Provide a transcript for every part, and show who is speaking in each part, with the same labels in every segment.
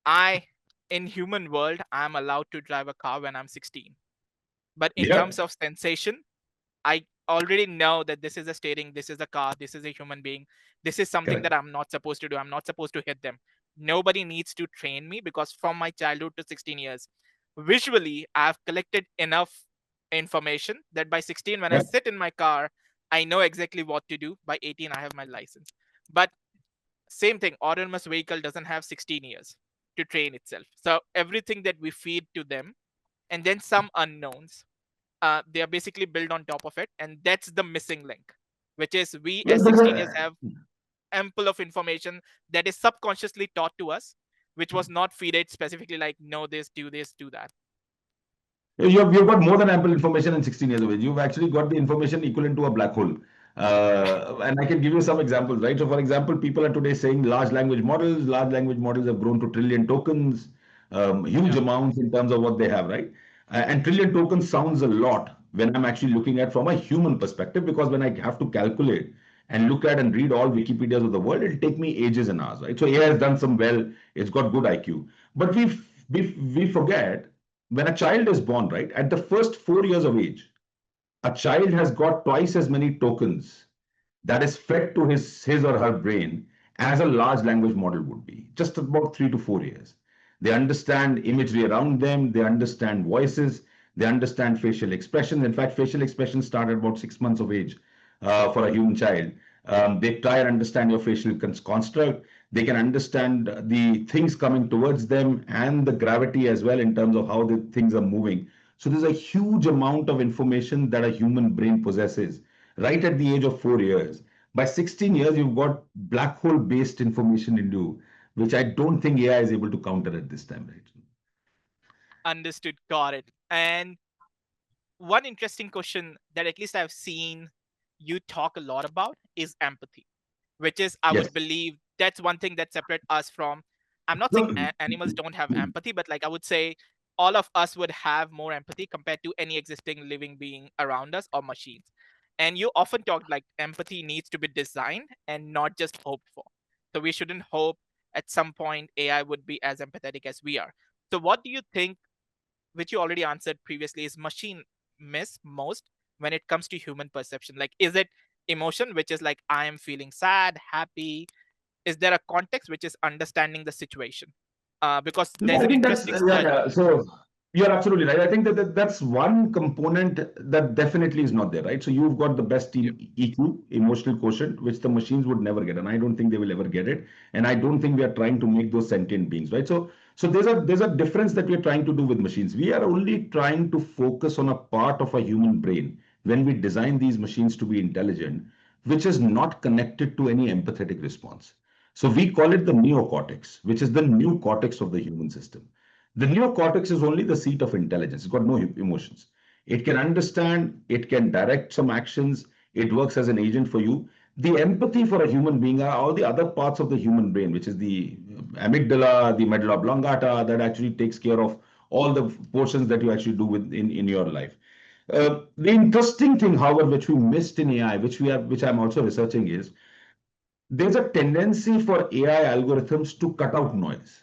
Speaker 1: I, in human world, I'm allowed to drive a car when I'm 16. But in
Speaker 2: Yeah,
Speaker 1: terms of sensation, I already know that this is a steering, this is a car, this is a human being. This is something that
Speaker 2: correct.
Speaker 1: I'm not supposed to do. I'm not supposed to hit them. Nobody needs to train me because from my childhood to 16 years, visually, I've collected enough information that by 16, when I
Speaker 2: Yeah.
Speaker 1: sit in my car, I know exactly what to do. By 18, I have my license. But same thing, autonomous vehicle doesn't have 16 years to train itself. So everything that we feed to them, and then some unknowns, they are basically built on top of it, and that's the missing link, which is we
Speaker 2: Well,
Speaker 1: as 16 years have ample of information that is subconsciously taught to us, which was not fed it specifically like know this, do that.
Speaker 2: you've got more than ample information in 16 years of age. You've actually got the information equivalent to a black hole. And I can give you some examples, right? So, for example, people are today saying large language models have grown to trillion tokens, huge
Speaker 1: Yeah,
Speaker 2: amounts in terms of what they have, right? And trillion tokens sounds a lot when I'm actually looking at from a human perspective, because when I have to calculate and look at and read all Wikipedias of the world, it'll take me ages and hours, right? So AI has done some well, it's got good IQ. But we forget when a child is born, right, at the first 4 years of age, a child has got twice as many tokens that is fed to his or her brain as a large language model would be, just about 3 to 4 years. They understand imagery around them, they understand voices, they understand facial expressions. In fact, facial expressions start at about 6 months of age for a human child. They try and understand your facial construct. They can understand the things coming towards them and the gravity as well in terms of how the things are moving. So there's a huge amount of information that a human brain possesses right at the age of 4 years. By 16 years, you've got black hole based information in you, which I don't think AI is able to counter at this time, right?
Speaker 1: understood, got it. And one interesting question that at least I've seen you talk a lot about is empathy, which is, I
Speaker 2: Yes.
Speaker 1: would believe, that's one thing that separates us from, I'm not saying animals don't have empathy, but like I would say all of us would have more empathy compared to any existing living being around us or machines. And you often talk like empathy needs to be designed and not just hoped for. So we shouldn't hope at some point AI would be as empathetic as we are. So what do you think, which you already answered previously, is machine miss most when it comes to human perception? Like, is it emotion, which is like I am feeling sad, happy? Is there a context which is understanding the situation? Because
Speaker 2: No,
Speaker 1: there's
Speaker 2: I
Speaker 1: an
Speaker 2: think that's
Speaker 1: interesting
Speaker 2: yeah, yeah.
Speaker 1: study.
Speaker 2: So you're absolutely right. I think that's one component that definitely is not there, right? So you've got the best
Speaker 1: Yeah.
Speaker 2: EQ, emotional quotient, which the machines would never get, and I don't think they will ever get it. And I don't think we are trying to make those sentient beings, right? So there's a difference that we are trying to do with machines. We are only trying to focus on a part of a human brain when we design these machines to be intelligent, which is not connected to any empathetic response. So we call it the neocortex, which is the new cortex of the human system. The neocortex is only the seat of intelligence. It's got no emotions. It can understand, it can direct some actions, it works as an agent for you. The empathy for a human being are all the other parts of the human brain, which is the amygdala, the medulla oblongata, that actually takes care of all the portions that you actually do in your life. The interesting thing, however, which we missed in AI, which I'm also researching, is there's a tendency for AI algorithms to cut out noise.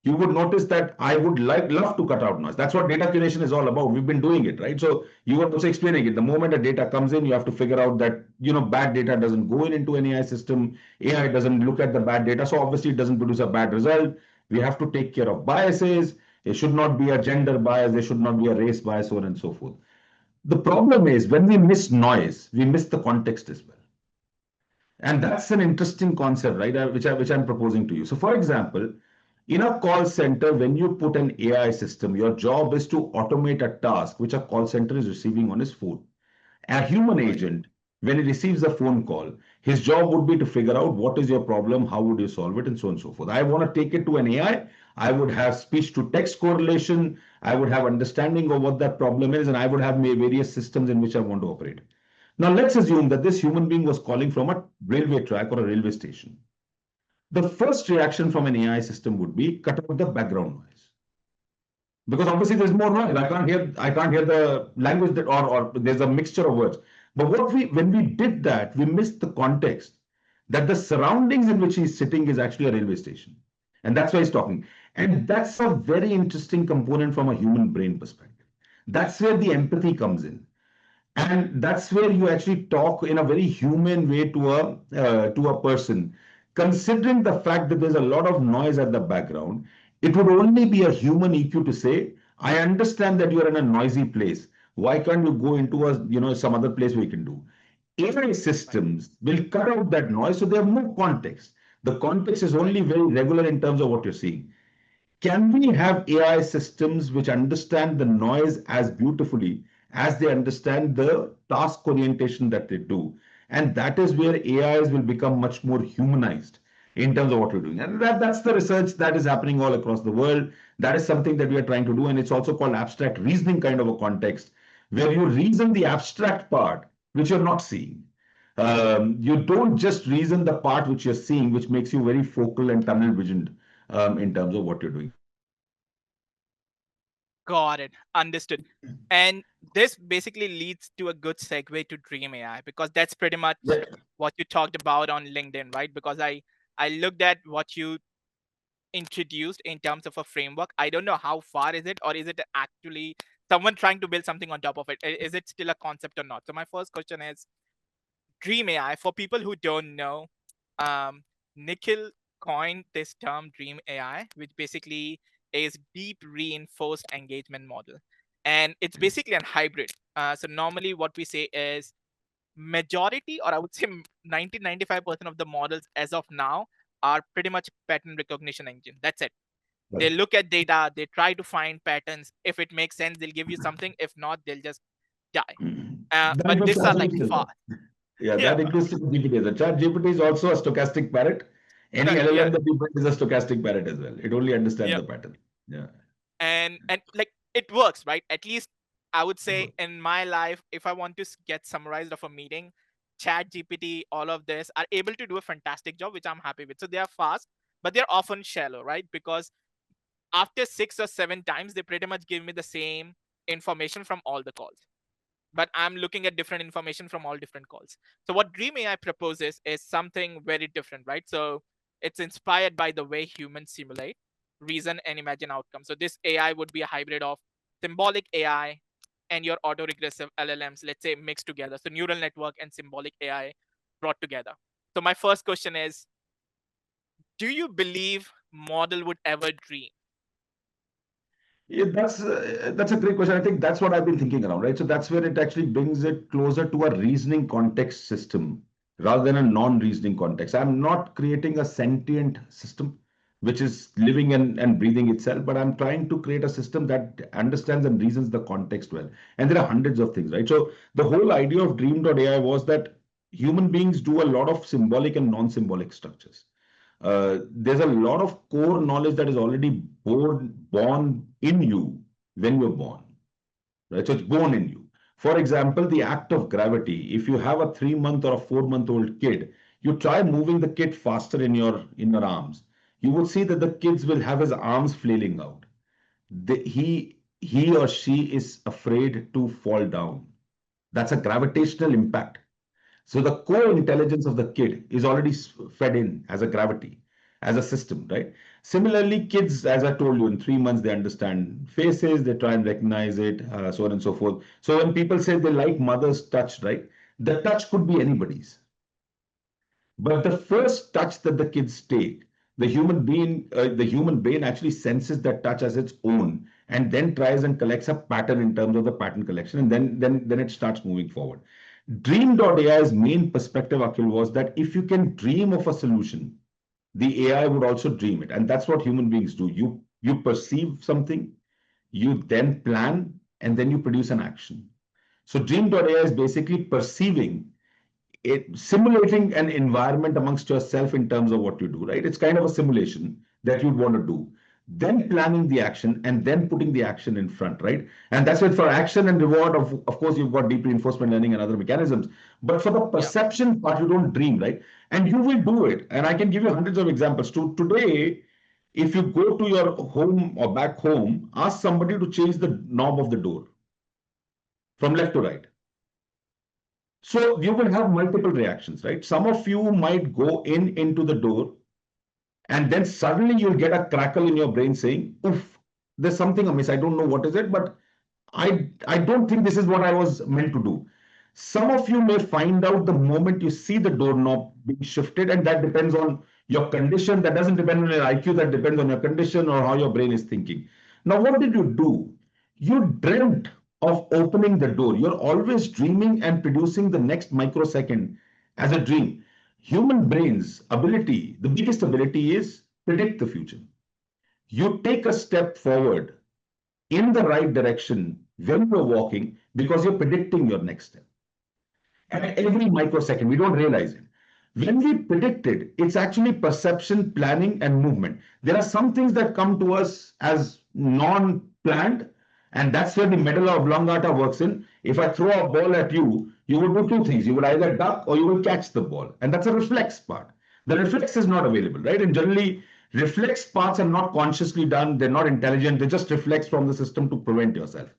Speaker 2: You would notice that I would love to cut out noise. That's what data curation is all about. We've been doing it, right? So you were also explaining it. The moment a data comes in, you have to figure out that bad data doesn't go into an AI system. AI doesn't look at the bad data, so obviously it doesn't produce a bad result. We have to take care of biases. It should not be a gender bias. There should not be a race bias, so on and so forth. The problem is when we miss noise, we miss the context as well. And that's an interesting concept, right? Which I'm proposing to you. So, for example, in a call center, when you put an AI system, your job is to automate a task which a call center is receiving on his phone. A human
Speaker 1: Right.
Speaker 2: agent, when he receives a phone call, his job would be to figure out what is your problem, how would you solve it, and so on and so forth. I want to take it to an AI. I would have speech to text correlation. I would have understanding of what that problem is, and I would have various systems in which I want to operate. Now, let's assume that this human being was calling from a railway track or a railway station. The first reaction from an AI system would be cut out the background noise. Because obviously there's more noise. I can't hear the language or there's a mixture of words. But when we did that, we missed the context that the surroundings in which he's sitting is actually a railway station. And that's why he's talking. And that's a very interesting component from a human brain perspective. That's where the empathy comes in. And that's where you actually talk in a very human way to a person, considering the fact that there's a lot of noise at the background. It would only be a human EQ to say, I understand that you are in a noisy place. Why can't you go into a, some other place where you can do? AI
Speaker 1: Right.
Speaker 2: systems will cut out that noise, so they have no context. The context is
Speaker 1: Right.
Speaker 2: only very regular in terms of what you're seeing. Can we have AI systems which understand the noise as beautifully as they understand the task orientation that they do? And that is where AIs will become much more humanized in terms of what we're doing. And that's the research that is happening all across the world. That is something that we are trying to do. And it's also called abstract reasoning kind of a context where you reason the abstract part, which you're not seeing. You don't just reason the part which you're seeing, which makes you very focal and tunnel visioned in terms of what you're doing. So that's the research that is happening.
Speaker 1: Got it. Understood. And this basically leads to a good segue to Dream AI because that's pretty much
Speaker 2: Yeah.
Speaker 1: what you talked about on LinkedIn, right? Because I looked at what you introduced in terms of a framework. I don't know how far is it, or is it actually someone trying to build something on top of it? Is it still a concept or not? So my first question is Dream AI. For people who don't know, um, Nikhil coined this term Dream AI, which basically is deep reinforced engagement model, and it's basically a hybrid. So normally, what we say is majority, or I would say 90-95% of the models as of now are pretty much pattern recognition engine. That's it. They
Speaker 2: Right.
Speaker 1: look at data, they try to find patterns. If it makes sense, they'll give you something. If not, they'll just die.
Speaker 2: That
Speaker 1: But
Speaker 2: includes
Speaker 1: these are like
Speaker 2: ChatGPT as well.
Speaker 1: fast.
Speaker 2: Yeah,
Speaker 1: Yeah,
Speaker 2: that includes ChatGPT as well. ChatGPT is also a stochastic parrot. Any
Speaker 1: correct. Yeah,
Speaker 2: LLM that you build is a stochastic parrot as well. It only understands
Speaker 1: yeah.
Speaker 2: the pattern. Yeah.
Speaker 1: And like it works, right? At least I would say in my life, if I want to get summarized of a meeting, Chat GPT, all of this are able to do a fantastic job, which I'm happy with. So they are fast, but they're often shallow, right? Because after 6 or 7 times, they pretty much give me the same information from all the calls. But I'm looking at different information from all different calls. So what Dream AI proposes is something very different, right? So it's inspired by the way humans simulate, reason, and imagine outcomes. So this AI would be a hybrid of symbolic AI and your autoregressive LLMs, let's say mixed together. So neural network and symbolic AI brought together. So my first question is, do you believe model would ever dream?
Speaker 2: Yeah, that's a great question. I think that's what I've been thinking around, right? So that's where it actually brings it closer to a reasoning context system rather than a non-reasoning context. I'm not creating a sentient system which is living and breathing itself, but I'm trying to create a system that understands and reasons the context well. And there are hundreds of things, right? So the whole idea of Dream.ai was that human beings do a lot of symbolic and non-symbolic structures. There's a lot of core knowledge that is already born in you when you're born, right? So it's born in you. For example, the act of gravity. If you have a 3 month or a 4 month old kid, you try moving the kid faster in your arms. You will see that the kids will have his arms flailing out. He or she is afraid to fall down. That's a gravitational impact. So the core intelligence of the kid is already fed in as a gravity, as a system, right? Similarly, kids, as I told you, in 3 months they understand faces, they try and recognize it, so on and so forth. So when people say they like mother's touch, right? The touch could be anybody's. But the first touch that the kids take, the human brain actually senses that touch as its own, and then tries and collects a pattern in terms of the pattern collection, and then it starts moving forward. Dream.ai's main perspective, Akhil, was that if you can dream of a solution, the AI would also dream it, and that's what human beings do. You perceive something, you then plan, and then you produce an action. So Dream.ai is basically perceiving simulating an environment amongst yourself in terms of what you do, right? It's kind of a simulation that you'd want to do. Then planning the action and then putting the action in front, right? And that's it for action and reward. Of course, you've got deep reinforcement learning and other mechanisms. But for the
Speaker 1: Yeah.
Speaker 2: perception part, you don't dream, right? And you will do it. And I can give you hundreds of examples. Today, if you go to your home or back home, ask somebody to change the knob of the door from left to right. So you will have multiple reactions, right? Some of you might go into the door, and then suddenly you'll get a crackle in your brain saying, oof, there's something amiss. I don't know what is it, but I don't think this is what I was meant to do. Some of you may find out the moment you see the doorknob being shifted, and that depends on your condition. That doesn't depend on your IQ, that depends on your condition or how your brain is thinking. Now, what did you do? You dreamt of opening the door. You're always dreaming and producing the next microsecond as a dream. Human brain's ability, the biggest ability is predict the future. You take a step forward in the right direction when you're walking because you're predicting your next step at every microsecond. We don't realize it. When we predict it, it's actually perception, planning, and movement. There are some things that come to us as non-planned, and that's where the medulla oblongata works in. If I throw a ball at you, you will do two things. You will either duck or you will catch the ball. And that's a reflex part. The reflex is not available, right? And generally, reflex parts are not consciously done. They're not intelligent. They just reflex from the system to prevent yourself.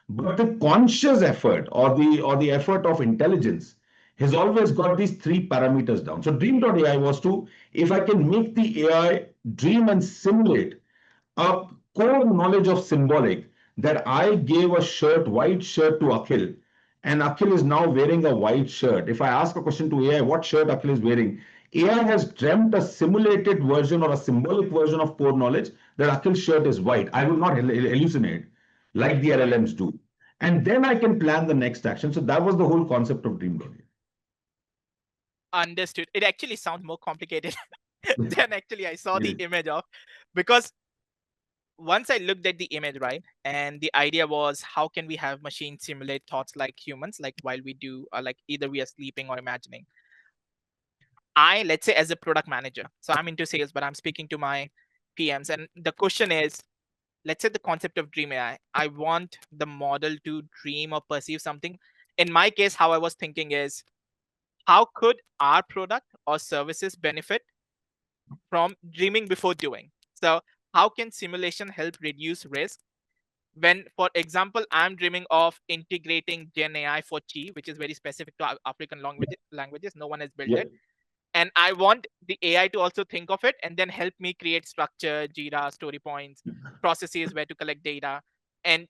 Speaker 2: But the conscious effort or the effort of intelligence has always got these three parameters down. So Dream.ai was to, if I can make the AI dream and simulate a core knowledge of symbolic, that I gave a shirt, white shirt to Akhil, and Akhil is now wearing a white shirt. If I ask a question to AI, what shirt Akhil is wearing, AI has dreamt a simulated version or a symbolic version of core knowledge that Akhil's shirt is white. I will not hallucinate like the
Speaker 1: Right.
Speaker 2: LLMs do. And then I can plan the next action. So that was the whole concept of
Speaker 1: Understood. It actually sounds more complicated
Speaker 2: Dream.ai.
Speaker 1: than actually I saw
Speaker 2: It
Speaker 1: the
Speaker 2: is.
Speaker 1: image of, because once I looked at the image, right, and the idea was how can we have machines simulate thoughts like humans, like while we do, like either we are sleeping or imagining. Let's say, as a product manager, so I'm into sales, but I'm speaking to my PMs, and the question is, let's say the concept of dream AI. I want the model to dream or perceive something. In my case, how I was thinking is, how could our product or services benefit from dreaming before doing? So, how can simulation help reduce risk? When, for example, I'm dreaming of integrating Gen AI for Chi, which is very specific to African languages, no one has built
Speaker 2: Yeah.
Speaker 1: it. And I want the AI to also think of it and then help me create structure, Jira, story points, processes where to collect data, and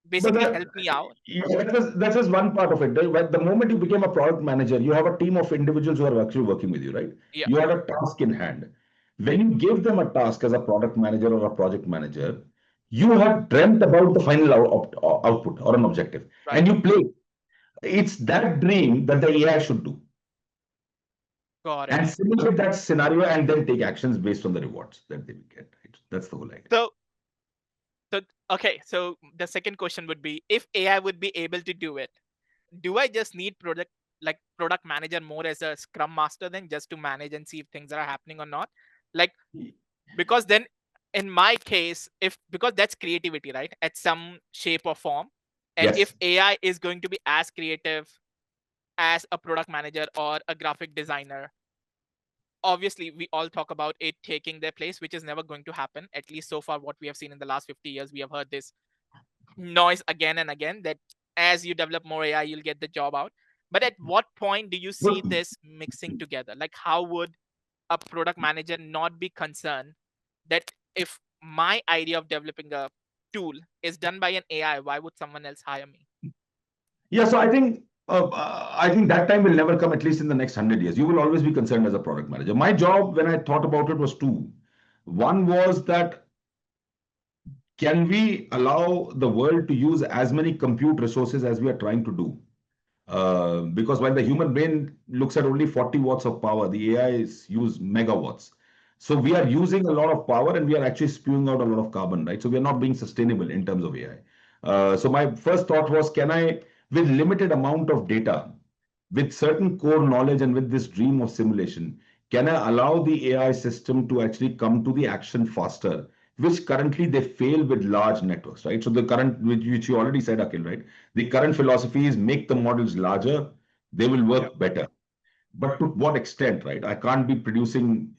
Speaker 2: But
Speaker 1: basically help me out.
Speaker 2: yeah, that's just one part of it. The moment you became a product manager, you have a team of individuals who are actually working with you, right?
Speaker 1: Yeah,
Speaker 2: You had a task in hand. When you give them a task as a product manager or a project manager, you have dreamt about the final output or an objective,
Speaker 1: right.
Speaker 2: and you play. It's that dream that the AI should do
Speaker 1: Got it.
Speaker 2: and simulate that scenario and then take actions based on the rewards that they will get. Right? That's the whole idea.
Speaker 1: So, so okay. So the second question would be, if AI would be able to do it, do I just need product manager more as a scrum master then, just to manage and see if things are happening or not? Like, because then in my case, if because that's creativity, right, at some shape or form. And if
Speaker 2: Yes.
Speaker 1: AI is going to be as creative as a product manager or a graphic designer, obviously we all talk about it taking their place, which is never going to happen. At least so far, what we have seen in the last 50 years, we have heard this noise again and again, that as you develop more AI, you'll get the job out. But at what point do you see
Speaker 2: But
Speaker 1: this mixing together? Like, how would a product manager not be concerned that if my idea of developing a tool is done by an AI, why would someone else hire me?
Speaker 2: yeah, so I think that time will never come, at least in the next 100 years. You will always be concerned as a product manager. My job, when I thought about it, was two. One was that can we allow the world to use as many compute resources as we are trying to do? Because while the human brain looks at only 40 watts of power, the AIs use megawatts. So we are
Speaker 1: Right.
Speaker 2: using a lot of power and we are actually spewing out a lot of carbon, right? So we are not being sustainable in terms of AI. So my first thought was, can I, with limited amount of data, with certain core knowledge and with this dream of simulation, can I allow the AI system to actually come to the action faster, which currently they fail with large networks, right? So the current, which you already said, Akhil, right? The current philosophy is make the models larger, they will
Speaker 1: Yep.
Speaker 2: work better. But to what extent, right? I can't be producing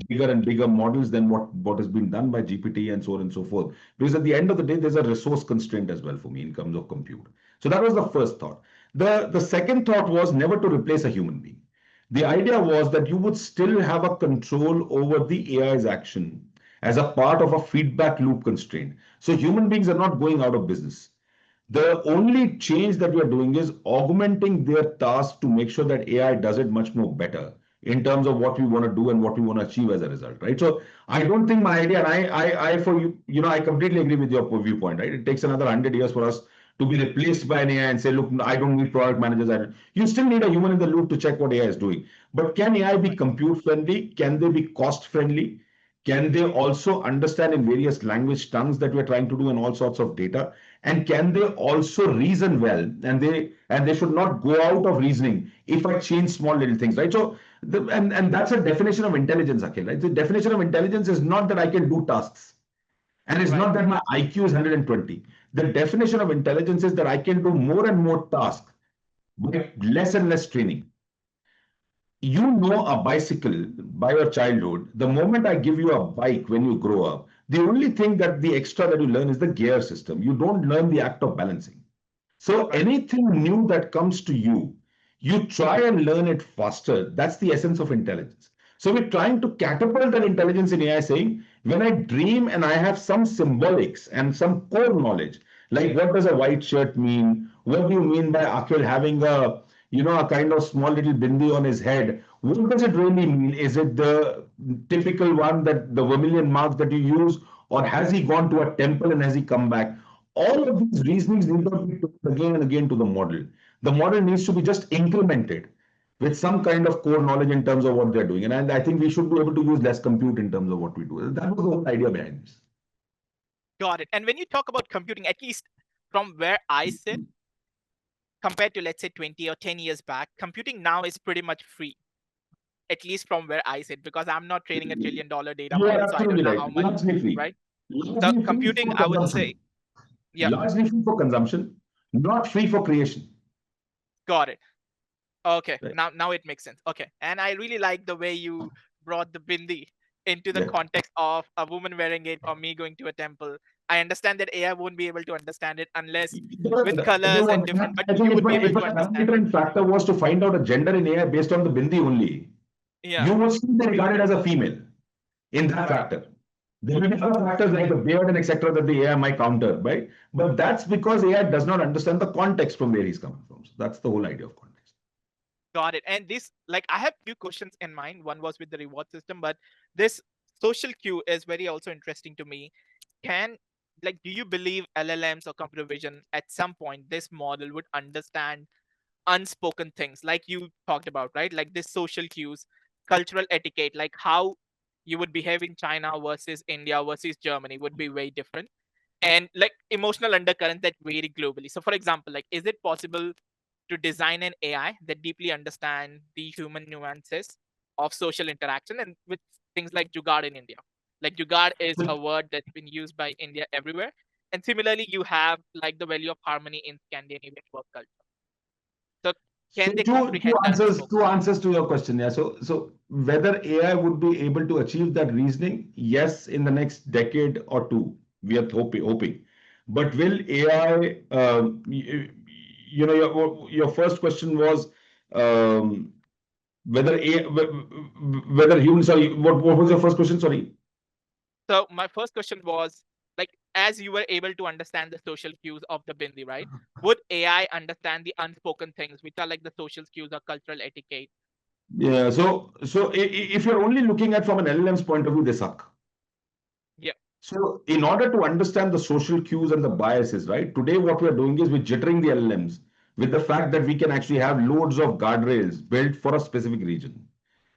Speaker 2: bigger and bigger models than what has been done by GPT and so on and so forth. Because at the end of the day, there's a resource constraint as well for me in terms of compute. So that was the first thought. The second thought was never to replace a human being. The idea was that you would still have a control over the AI's action as a part of a feedback loop constraint. So human beings are not going out of business. The only change that we are doing is augmenting their task to make sure that AI does it much more better in terms of what we want to do and what we want to achieve as a result, right? So I don't think my idea, and I for you, I completely agree with your viewpoint, right? It takes another 100 years for us to be replaced by an AI and say, look, I don't need product managers. You still need a human in the loop to check what AI is doing. But can AI be
Speaker 1: Right.
Speaker 2: compute friendly? Can they be cost friendly? Can they also understand in various language tongues that we're trying to do and all sorts of data? And can they also reason well? And they should not go out of reasoning if I change small little things, right? So and that's a definition of intelligence, Akhil, right? The definition of intelligence is not that I can do tasks. And it's
Speaker 1: Right.
Speaker 2: not that my IQ is 120. The definition of intelligence is that I can do more and more tasks with less and less training. You know a bicycle by your childhood. The moment I give you a bike when you grow up, the only thing that the extra that you learn is the gear system. You don't learn the act of balancing. So
Speaker 1: Right.
Speaker 2: anything new that comes to you, you try and learn it faster. That's the essence of intelligence. So we're trying to catapult that intelligence in AI, saying when I dream and I have some symbolics and some core knowledge, like what does a white shirt mean? What do you mean by Akhil having a kind of small little bindi on his head? What does it really mean? Is it the typical one, that the vermilion mark that you use, or has he gone to a temple and has he come back? All of these reasonings need not be told again and again to the model. The model needs to be just incremented with some kind of core knowledge in terms of what they're doing. And I think we should be able to use less compute in terms of what we do. That was the whole idea behind this.
Speaker 1: Got it. And when you talk about computing, at least from where I sit, compared to let's say 20 or 10 years back, computing now is pretty much free, at least from where I sit, because I'm not training a $1 trillion data
Speaker 2: You are
Speaker 1: model, so I
Speaker 2: absolutely
Speaker 1: don't know
Speaker 2: right.
Speaker 1: how much,
Speaker 2: Largely free.
Speaker 1: right? So
Speaker 2: Largely free
Speaker 1: computing,
Speaker 2: for
Speaker 1: I would say,
Speaker 2: consumption.
Speaker 1: yeah,
Speaker 2: Largely free for consumption, not free for creation.
Speaker 1: got it. Okay,
Speaker 2: Right.
Speaker 1: now it makes sense. Okay, and I really like the way you brought the bindi into the
Speaker 2: Yeah.
Speaker 1: context of a woman wearing it or me going to a temple. I understand that AI won't be able to understand it unless with
Speaker 2: They
Speaker 1: colors and
Speaker 2: won't.
Speaker 1: different, but
Speaker 2: I think
Speaker 1: you
Speaker 2: if
Speaker 1: would be
Speaker 2: my
Speaker 1: able
Speaker 2: if
Speaker 1: to
Speaker 2: my
Speaker 1: understand
Speaker 2: parameter
Speaker 1: it.
Speaker 2: and factor was to find out a gender in AI based on the bindi only,
Speaker 1: Yeah,
Speaker 2: you would still be regarded as a female in that
Speaker 1: right.
Speaker 2: factor. There will be other factors like the beard and etc. that the AI might counter, right? But that's because AI does not understand the context from where he's coming from. So that's the whole idea of context.
Speaker 1: Got it. And this, like, I have few questions in mind. One was with the reward system, but this social cue is very also interesting to me. Can, like, do you believe LLMs or computer vision at some point this model would understand unspoken things like you talked about, right? Like this social cues, cultural etiquette, like how you would behave in China versus India versus Germany would be very different. And like emotional undercurrents that vary globally. So, for example, like, is it possible to design an AI that deeply understand the human nuances of social interaction and with things like jugaad in India? Like jugaad is a word that's been used by India everywhere. And similarly, you have like the value of harmony in Scandinavian work culture. So
Speaker 2: So
Speaker 1: can they
Speaker 2: two
Speaker 1: comprehend the
Speaker 2: answers
Speaker 1: unspoken?
Speaker 2: two answers to your question. Yeah. So whether AI would be able to achieve that reasoning, yes, in the next decade or two, we are hoping. But will AI? Your first question was um, whether whether humans. Sorry, what was your first question? Sorry.
Speaker 1: So my first question was like, as you were able to understand the social cues of the Bindi, right? Would AI understand the unspoken things, which are like the social cues or cultural etiquette?
Speaker 2: Yeah. So if you're only looking at from an LLM's point of view, they suck.
Speaker 1: Yeah,
Speaker 2: So, in order to understand the social cues and the biases, right? Today, what we are doing is we're jittering the LLMs with the fact that we can actually have loads of guardrails built for a specific region,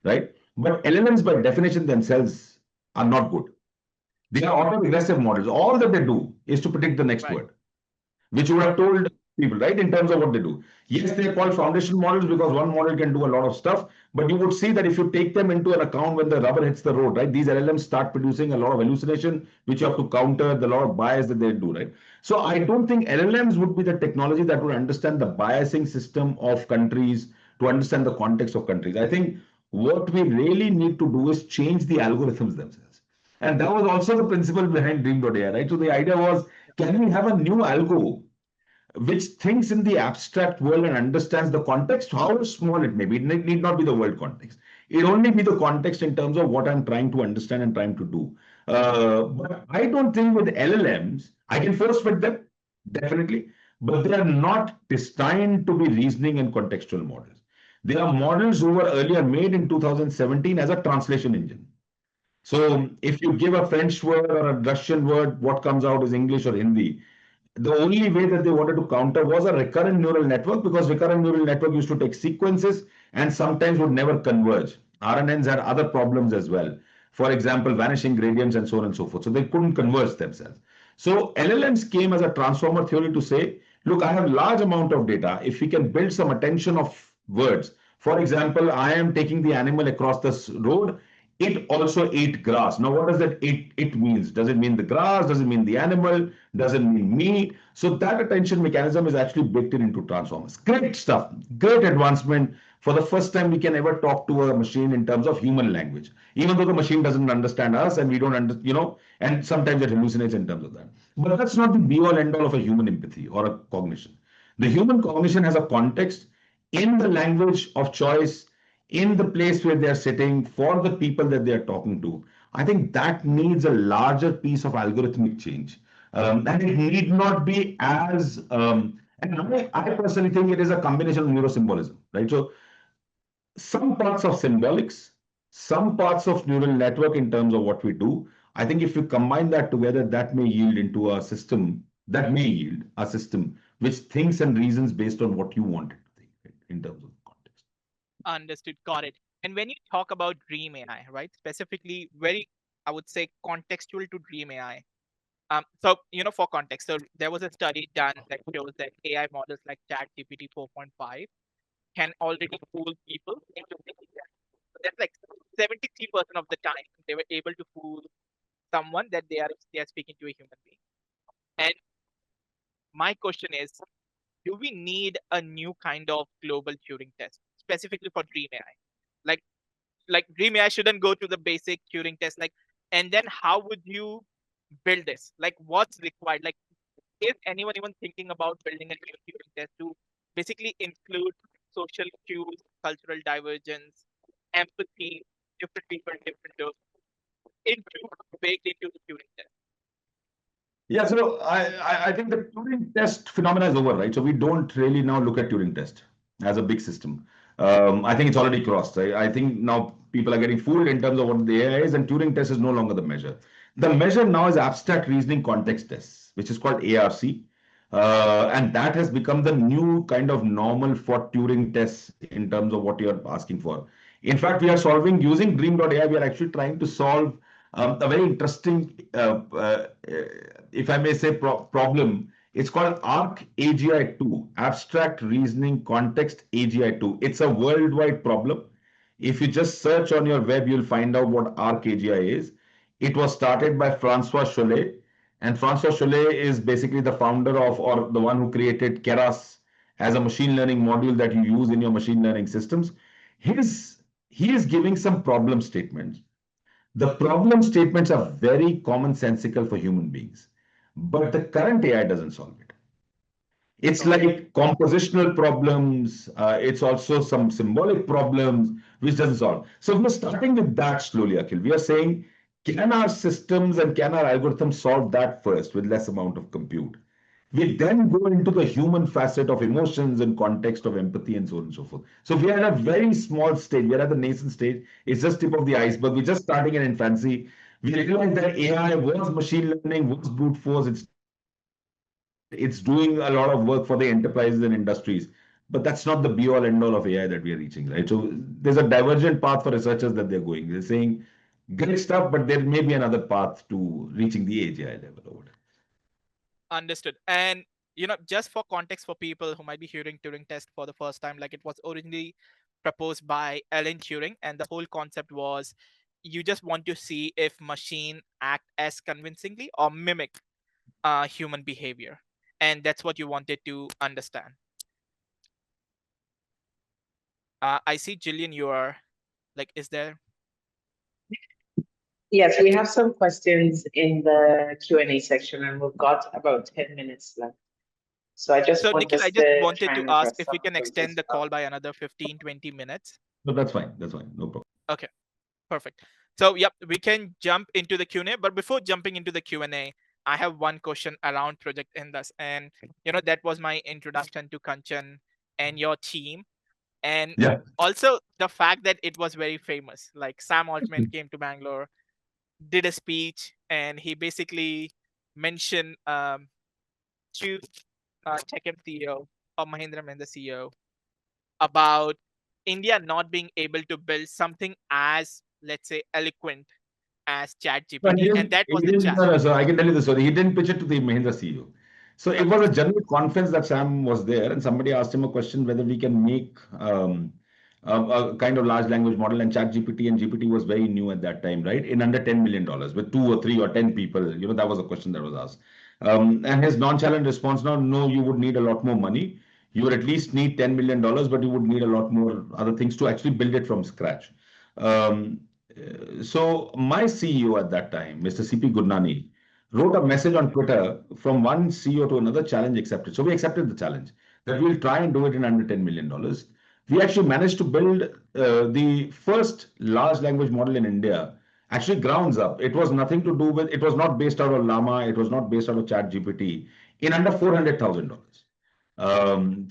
Speaker 2: right? But LLMs, by definition themselves, are not good. They are auto-regressive models. All that they do is to predict the next
Speaker 1: right,
Speaker 2: word, which you would have told people, right, in terms of what they do. Yes, they are called foundation models because one model can do a lot of stuff, but you would see that if you take them into an account when the rubber hits the road, right, these LLMs start producing a lot of hallucination, which you have to counter, the lot of bias that they do, right? So I don't think LLMs would be the technology that would understand the biasing system of countries, to understand the context of countries. I think what we really need to do is change the algorithms themselves. And that was also the principle behind Dream.ai, right? So the idea was, can we have a new algo which thinks in the abstract world and understands the context, however small it may be. It need not be the world context. It only be the context in terms of what I'm trying to understand and trying to do. But I don't think with LLMs, I can force fit them, definitely, but they are not designed to be reasoning and contextual models. They are models who were earlier made in 2017 as a translation engine. So if you give a French word or a Russian word, what comes out is English or Hindi. The only way that they wanted to counter was a recurrent neural network, because recurrent neural network used to take sequences and sometimes would never converge. RNNs had other problems as well. For example, vanishing gradients and so on and so forth. So they couldn't converge themselves. So LLMs came as a transformer theory to say, look, I have large amount of data. If we can build some attention of words, for example, I am taking the animal across this road. It also ate grass. Now, what does that it means? Does it mean the grass? Does it mean the animal? Does it mean me? So that attention mechanism is actually baked into transformers. Great stuff. Great advancement. For the first time, we can ever talk to a machine in terms of human language, even though the machine doesn't understand us and we don't understand, and sometimes it hallucinates in terms of that. But that's not the be all end all of a human empathy or a cognition. The human cognition has a context in the language of choice, in the place where they are sitting, for the people that they are talking to. I think that needs a larger piece of algorithmic change. And it need not be as, and I personally think it is a combination of neurosymbolism, right? So some parts of symbolics, some parts of neural network in terms of what we do. I think if you combine that together, that may yield into a system, that may yield a system which thinks and reasons based on what you want it to think, right, in terms of context.
Speaker 1: Understood. Got it. And when you talk about dream AI, right? Specifically, very, I would say, contextual to dream AI. So, for context, so there was a study done that shows that AI models like ChatGPT 4.5 can already fool people into thinking that. So that's like 73% of the time they were able to fool someone that they are speaking to a human being. And my question is, do we need a new kind of global Turing test specifically for Dream AI? Like Dream AI shouldn't go to the basic Turing test. And then how would you build this? Like, what's required? Like, is anyone even thinking about building a new Turing test to basically include social cues, cultural divergence, empathy, different people, different doses, into baked into the Turing test?
Speaker 2: Yeah, so I think the Turing test phenomena is over, right? So we don't really now look at Turing test as a big system. I think it's already crossed. I think now people are getting fooled in terms of what the AI is, and Turing test is no longer the measure. The measure now is abstract reasoning context tests, which is called ARC. And that has become the new kind of normal for Turing tests in terms of what you're asking for. In fact, we are solving using Dream.ai, we are actually trying to solve a very interesting, if I may say, problem. It's called ARC AGI2, Abstract Reasoning Context AGI2. It's a worldwide problem. If you just search on your web, you'll find out what ARC AGI is. It was started by Francois Chollet, and Francois Chollet is basically the founder of, or the one who created Keras as a machine learning module that you use in your machine learning systems. His, he is giving some problem statements. The problem statements are very commonsensical for human beings, but the current AI doesn't solve it. It's
Speaker 1: Got it.
Speaker 2: like compositional problems. It's also some symbolic problems which doesn't solve. So we're starting with that slowly, Akhil. We are saying, can our systems and can our algorithms solve that first with less amount of compute? We then go into the human facet of emotions and context of empathy and so on and so forth. So we are at a very small stage. We are at the nascent stage. It's just tip of the iceberg. We're just starting in infancy. We realize that AI was machine learning, was brute force. It's doing a lot of work for the enterprises and industries. But that's not the be all end all of AI that we are reaching, right? So there's a divergent path for researchers that they're going. They're saying great stuff, but there may be another path to reaching the AGI level over there.
Speaker 1: Understood. And just for context for people who might be hearing Turing test for the first time, like it was originally proposed by Alan Turing, and the whole concept was you just want to see if machine act as convincingly or mimic human behavior, and that's what you wanted to understand. I see, Jillian, you are like, is there?
Speaker 3: Yes, we have some questions in the Q&A section, and we've got about 10 minutes left. So I just
Speaker 1: So
Speaker 3: put
Speaker 1: Nikhil, I
Speaker 3: this
Speaker 1: just
Speaker 3: there,
Speaker 1: wanted to
Speaker 3: trying to
Speaker 1: ask
Speaker 3: address
Speaker 1: if we
Speaker 3: some
Speaker 1: can
Speaker 3: things
Speaker 1: extend
Speaker 3: as
Speaker 1: the
Speaker 3: well.
Speaker 1: call by another 15-20 minutes.
Speaker 2: No, that's fine. That's fine. No problem.
Speaker 1: Okay, perfect. So yep, we can jump into the Q&A, but before jumping into the Q&A, I have one question around Project Indus, and that was my introduction to Kanchan and your team, and
Speaker 2: Yeah.
Speaker 1: also the fact that it was very famous. Like Sam Altman came to Bangalore, did a speech, and he basically mentioned to Tech CEO or Mahindra CEO about India not being able to build something as, let's say, eloquent as
Speaker 2: No,
Speaker 1: ChatGPT, and that was the
Speaker 2: no,
Speaker 1: challenge.
Speaker 2: so I can tell you the story. He didn't pitch it to the Mahindra CEO. So it
Speaker 1: Okay,
Speaker 2: was a general conference that Sam was there, and somebody asked him a question whether we can make a kind of large language model, and ChatGPT and GPT was very new at that time, right? In under $10 million with 2 or 3 or 10 people, that was a question that was asked. And his nonchalant response now, no, you would need a lot more money. You would at least need $10 million, but you would need a lot more other things to actually build it from scratch. Um, so my CEO at that time, Mr. CP Gurnani, wrote a message on Twitter from one CEO to another, challenge accepted. So we accepted the challenge that we'll try and do it in under $10 million. We actually managed to build the first large language model in India, actually grounds up. It was nothing to do with, it was not based out of Llama, it was not based out of ChatGPT, in under $400,000.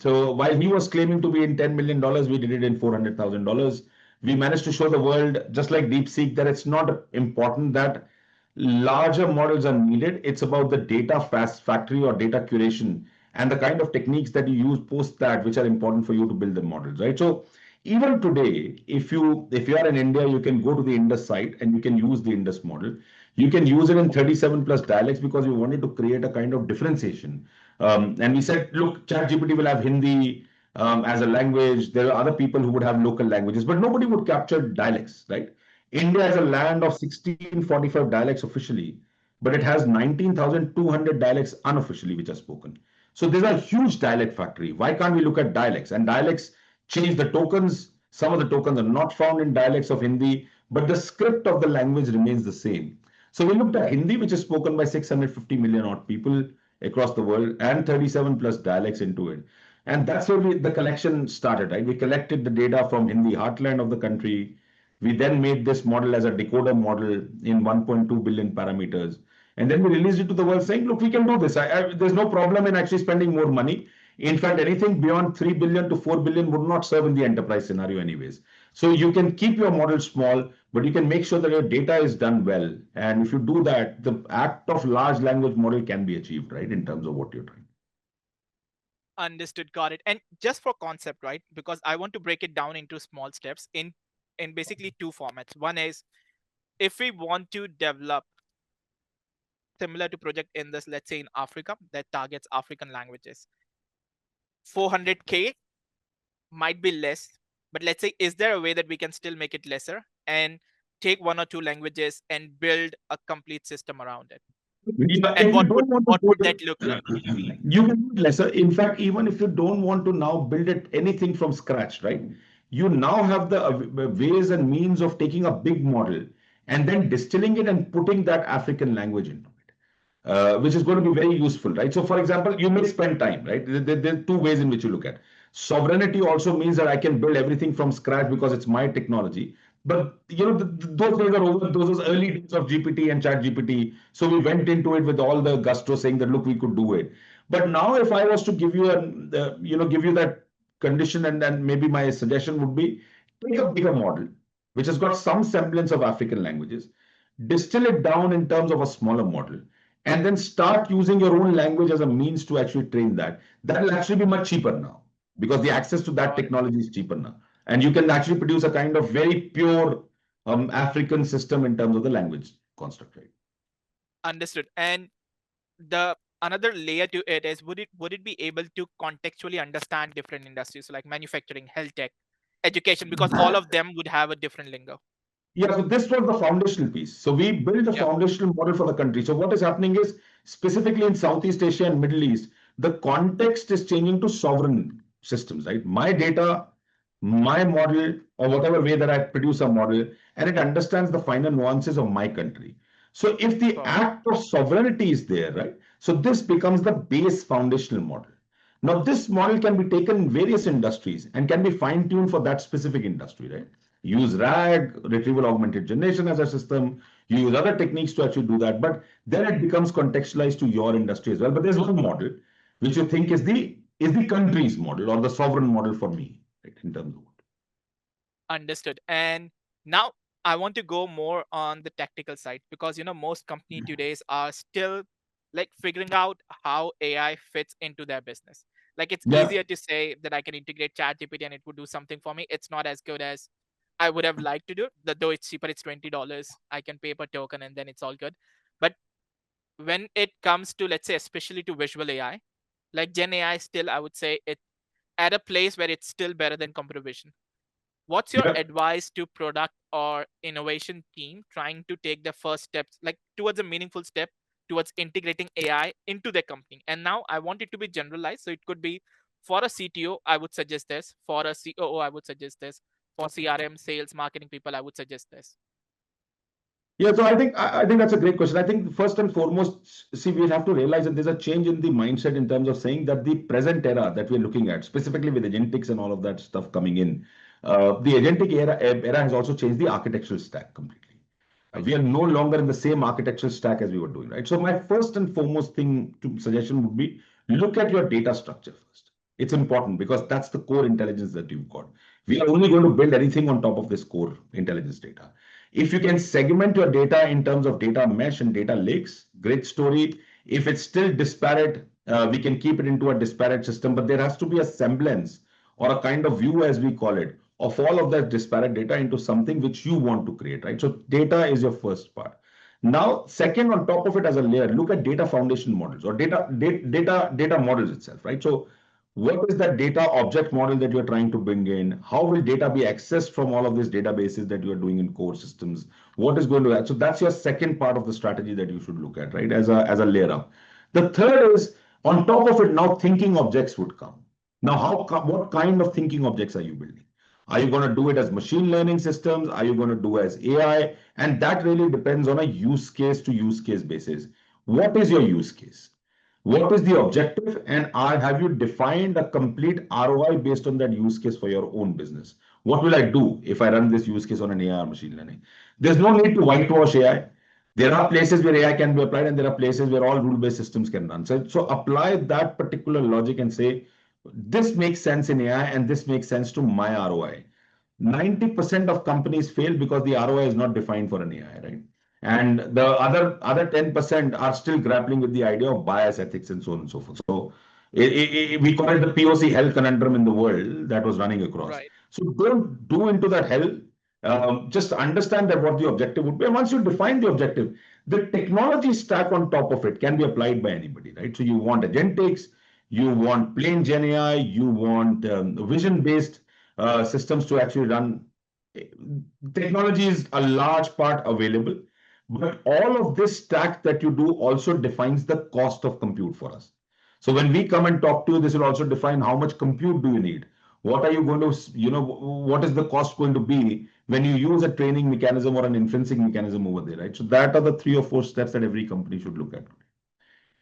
Speaker 2: So while he was claiming to be in $10 million, we did it in $400,000. We managed to show the world, just like DeepSeek, that it's not important that larger models are needed. It's about the data fast factory or data curation and the kind of techniques that you use post that, which are important for you to build the models, right? So even today, if you are in India, you can go to the Indus site and you can use the Indus model. You can use it in 37 plus dialects because we wanted to create a kind of differentiation. And we said, look, ChatGPT will have Hindi as a language. There are other people who would have local languages, but nobody would capture dialects, right? India is a land of 1645 dialects officially, but it has 19,200 dialects unofficially which are spoken. So there's a huge dialect factory. Why can't we look at dialects? And dialects change the tokens. Some of the tokens are not found in dialects of Hindi, but the script of the language remains the same. So we looked at Hindi, which is spoken by 650 million odd people across the world, and 37 plus dialects into it. And that's where the collection started, right? We collected the data from Hindi heartland of the country. We then made this model as a decoder model in 1.2 billion parameters. And then we released it to the world saying, look, we can do this. There's no problem in actually spending more money. In fact, anything beyond 3 billion to 4 billion would not serve in the enterprise scenario anyways. So you can keep your model small, but you can make sure that your data is done well. And if you do that, the act of large language model can be achieved, right, in terms of what you're trying.
Speaker 1: understood, got it. And just for concept, right? Because I want to break it down into small steps in basically two formats. One is if we want to develop similar to Project Indus, let's say in Africa, that targets African languages, 400K might be less, but let's say, is there a way that we can still make it lesser and take one or two languages and build a complete system around it?
Speaker 2: Yeah,
Speaker 1: And
Speaker 2: if you don't want to
Speaker 1: what
Speaker 2: do
Speaker 1: would that look like?
Speaker 2: it, you can do it lesser. In fact, even if you don't want to now build it anything from scratch, right? You now have the ways and means of taking a big model and then distilling it and putting that African language into it, which is going to be very useful, right? So, for example, you may spend time, right? There are two ways in which you look at. Sovereignty also means that I can build everything from scratch because it's my technology. But those days are over. Those are early days of GPT and Chat GPT. So we went into it with all the gusto, saying that look, we could do it. But now, if I was to give you give you that condition, and then maybe my suggestion would be take a bigger model, which has got some semblance of African languages, distill it down in terms of a smaller model, and then start using your own language as a means to actually train that. That will actually be much cheaper now because the access to that
Speaker 1: Got it.
Speaker 2: technology is cheaper now. And you can actually produce a kind of very pure African system in terms of the language construct, right?
Speaker 1: Understood. And the another layer to it is, would it be able to contextually understand different industries, so like manufacturing, health tech, education, because all of them would have a different lingo.
Speaker 2: Yeah, so this was the foundational piece. So we built a
Speaker 1: Yep.
Speaker 2: foundational model for the country. So what is happening is, specifically in Southeast Asia and Middle East, the context is changing to sovereign systems, right? My data, my model, or whatever way that I produce a model, and it understands the finer nuances of my country. So if the
Speaker 1: Got it.
Speaker 2: act of sovereignty is there, right? So this becomes the base foundational model. Now, this model can be taken in various industries and can be fine-tuned for that specific industry, right? Use RAG, retrieval augmented generation as a system. You use other techniques to actually do that, but then it becomes contextualized to your industry as well. But there's one model which you think is the country's model or the sovereign model for me, right? In terms of
Speaker 1: Understood. And now I want to go more on the tactical side, because most company today's are still like figuring out how AI fits into their business. Like, it's
Speaker 2: yeah,
Speaker 1: easier to say that I can integrate ChatGPT and it would do something for me. It's not as good as I would have liked to do. Though it's cheaper, it's $20. I can pay per token and then it's all good. But when it comes to, let's say, especially to visual AI, like Gen AI, still I would say it at a place where it's still better than computer vision. What's your
Speaker 2: yeah.
Speaker 1: advice to product or innovation team trying to take the first steps, like towards a meaningful step towards integrating AI into their company? And now I want it to be generalized, so it could be for a CTO, I would suggest this. For a COO, I would suggest this. For CRM, sales, marketing people, I would suggest this.
Speaker 2: Yeah, so I think that's a great question. I think first and foremost, see, we have to realize that there's a change in the mindset in terms of saying that the present era that we're looking at, specifically with agentics and all of that stuff coming in, the agentic era has also changed the architectural stack completely.
Speaker 1: Right.
Speaker 2: We are no longer in the same architectural stack as we were doing, right? So my first and foremost thing to suggestion would be look at your data structure first. It's important because that's the core intelligence that you've got. We are only going to build anything on top of this core intelligence data. If you can segment your data in terms of data mesh and data lakes, great story. If it's still disparate, we can keep it into a disparate system, but there has to be a semblance or a kind of view, as we call it, of all of that disparate data into something which you want to create, right? So data is your first part. Now, second, on top of it as a layer, look at data foundation models or data models itself, right? So what is that data object model that you're trying to bring in? How will data be accessed from all of these databases that you're doing in core systems? What is going to add? So that's your second part of the strategy that you should look at, right? As a layer up. The third is on top of it, now thinking objects would come. Now, what kind of thinking objects are you building? Are you going to do it as machine learning systems? Are you going to do as AI? And that really depends on a use case to use case basis. What is your use case? What is the objective? And have you defined a complete ROI based on that use case for your own business? What will I do if I run this use case on an AI or machine learning? There's no need to whitewash AI. There are places where AI can be applied, and there are places where all rule-based systems can run. So apply that particular logic and say, this makes sense in AI and this makes sense to my ROI. 90% of companies fail because the ROI is not defined for an AI, right? And the other 10% are still grappling with the idea of bias, ethics, and so on and so forth. So we call it the POC hell conundrum in the world that was running across.
Speaker 1: Right.
Speaker 2: So don't do into that hell. Just understand that what the objective would be. And once you define the objective, the technology stack on top of it can be applied by anybody, right? So you want agentics, you want plain Gen AI, you want vision-based systems to actually run. Technology is a large part available, but all of this stack that you do also defines the cost of compute for us. So when we come and talk to you, this will also define how much compute do you need. What are you going to, what is the cost going to be when you use a training mechanism or an inferencing mechanism over there, right? So that are the 3 or 4 steps that every company should look at.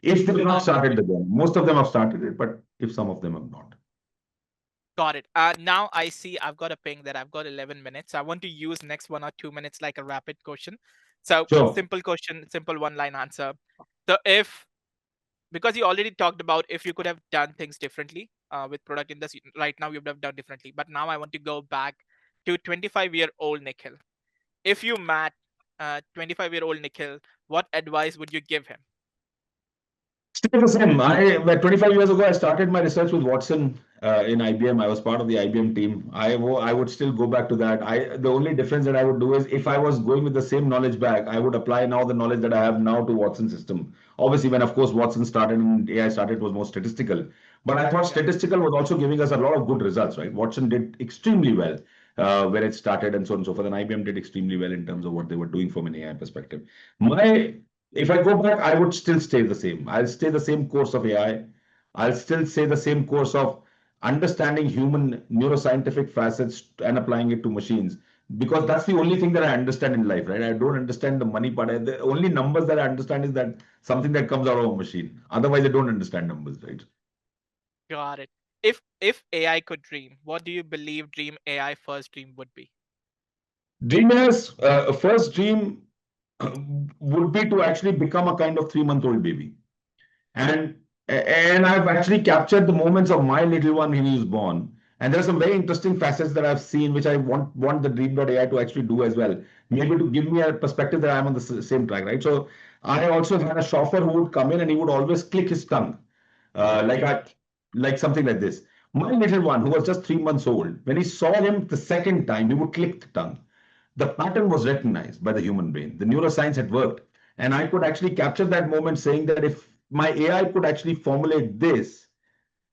Speaker 2: If they've not
Speaker 1: All
Speaker 2: started
Speaker 1: right.
Speaker 2: the game, most of them have started it, but if some of them have not.
Speaker 1: Got it. Now I see I've got a ping that I've got 11 minutes. I want to use next 1 or 2 minutes like a rapid question. So
Speaker 2: Sure.
Speaker 1: simple question, simple one line answer. So if, because you already talked about if you could have done things differently with product industry right now, you would have done differently. But now I want to go back to 25-year-old Nikhil. If you met 25-year-old Nikhil, what advice would you give him?
Speaker 2: Still the same. Well, 25 years ago, I started my research with Watson in IBM. I was part of the IBM team. I would still go back to that. The only difference that I would do is if I was going with the same knowledge back, I would apply now the knowledge that I have now to Watson system. Obviously, when of course Watson started and AI started, it was more statistical. But I thought
Speaker 1: Yeah.
Speaker 2: statistical was also giving us a lot of good results, right? Watson did extremely well where it started and so on and so forth. And IBM did extremely well in terms of what they were doing from an AI perspective. My If I go back, I would still stay the same. I'll stay the same course of AI. I'll still say the same course of understanding human neuroscientific facets and applying it to machines because that's the only thing that I understand in life, right? I don't understand the money part. The only numbers that I understand is that something that comes out of a machine. Otherwise, I don't understand numbers, right?
Speaker 1: Got it. If AI could dream, what do you believe dream AI first dream would be?
Speaker 2: Dreamers, first dream would be to actually become a kind of 3 month old baby. And and I've actually captured the moments of my little one when he was born. And there are some very interesting facets that I've seen, which I want the Dream.ai to actually do as well. Maybe to give me a perspective that I'm on the same track, right? So I also had a chauffeur who would come in and he would always click his tongue, like like something like this. My little one, who was just 3 months old, when he saw him the second time, he would click the tongue. The pattern was recognized by the human brain. The neuroscience had worked. And I could actually capture that moment saying that if my AI could actually formulate this,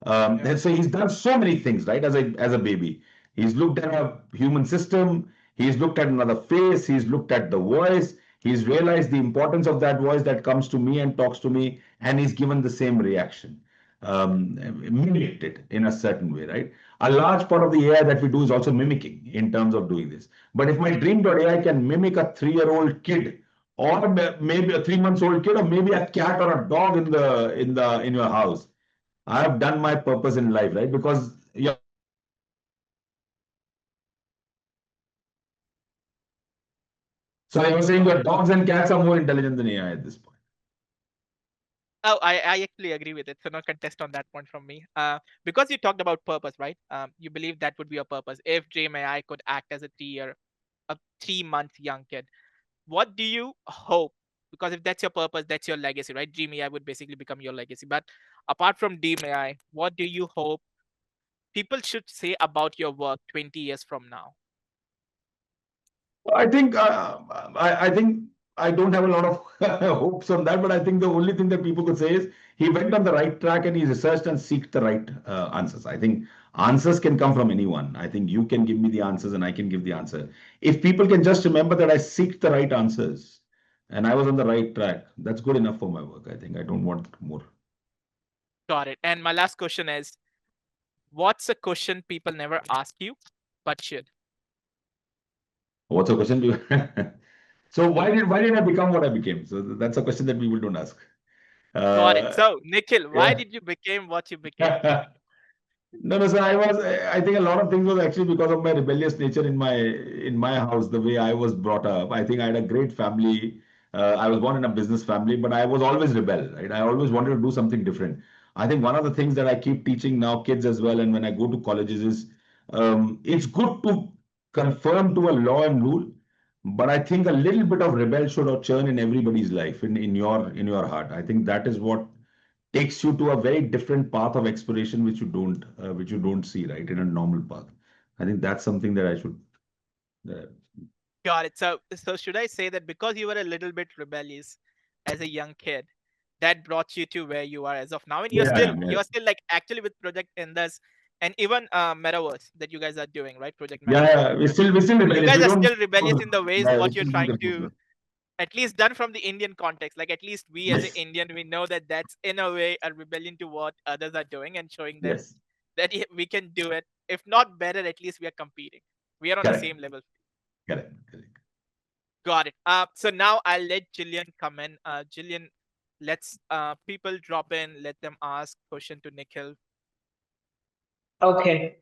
Speaker 1: Yeah.
Speaker 2: and so he's done so many things, right? As a baby, he's looked at a human system. He's looked at another face. He's looked at the voice. He's realized the importance of that voice that comes to me and talks to me, and he's given the same reaction, mimicked it in a certain way, right? A large part of the AI that we do is also mimicking in terms of doing this. But if my Dream.ai can mimic a 3-year-old kid, or maybe a 3 months old kid, or maybe a cat or a dog in your house, I have done my purpose in life, right? Because your dogs and cats are more intelligent than AI at this point. So I was saying your dogs and cats are more intelligent than AI at this point.
Speaker 1: Oh, I actually agree with it. So no contest on that point from me. Because you talked about purpose, right? You believe that would be a purpose. If Dream AI could act as a 3 month young kid, what do you hope? Because if that's your purpose, that's your legacy, right? Dream AI would basically become your legacy. But apart from Dream AI, what do you hope people should say about your work 20 years from now?
Speaker 2: I think I think I don't have a lot of hopes on that, but I think the only thing that people could say is he went on the right track and he researched and seeked the right answers. I think answers can come from anyone. I think you can give me the answers and I can give the answer. If people can just remember that I seeked the right answers and I was on the right track, that's good enough for my work. I think I don't want more.
Speaker 1: Got it. And my last question is, what's a question people never ask you but should?
Speaker 2: What's the question? So why did I become what I became? So that's a question that people don't ask.
Speaker 1: Got it.
Speaker 2: Uh,
Speaker 1: So, Nikhil, why
Speaker 2: yeah.
Speaker 1: did you become what you became?
Speaker 2: No, no, sir. I think a lot of things was actually because of my rebellious nature in my house, the way I was brought up. I think I had a great family. I was born in a business family, but I was always rebel, right? I always wanted to do something different. I think one of the things that I keep teaching now kids as well, and when I go to colleges is, it's good to conform to a law and rule, but I think a little bit of rebel should or churn in everybody's life, in your heart. I think that is what takes you to a very different path of exploration which you don't see right in a normal path. I think that's something that I should uh,
Speaker 1: Got it. So should I say that because you were a little bit rebellious as a young kid, that brought you to where you are as of now, and you're
Speaker 2: yeah,
Speaker 1: still
Speaker 2: yes,
Speaker 1: like actually with Project Indus and even Metaverse that you guys are doing, right? Project
Speaker 2: yeah,
Speaker 1: Metaverse.
Speaker 2: yeah, we're still
Speaker 1: You
Speaker 2: rebellious.
Speaker 1: guys
Speaker 2: We
Speaker 1: are
Speaker 2: don't
Speaker 1: still rebellious in the ways
Speaker 2: yeah, we
Speaker 1: what you're
Speaker 2: still don't
Speaker 1: trying
Speaker 2: get
Speaker 1: to,
Speaker 2: closer.
Speaker 1: at least done from the Indian context. Like at least we as an
Speaker 2: Yes,
Speaker 1: Indian, we know that that's in a way a rebellion to what others are doing and showing them
Speaker 2: yes,
Speaker 1: that we can do it. If not better, at least we are competing. We are on the
Speaker 2: correct,
Speaker 1: same level.
Speaker 2: correct.
Speaker 1: Got it. So now I'll let Jillian come in. Jillian, let's people drop in. Let them ask question to Nikhil.
Speaker 3: Okay.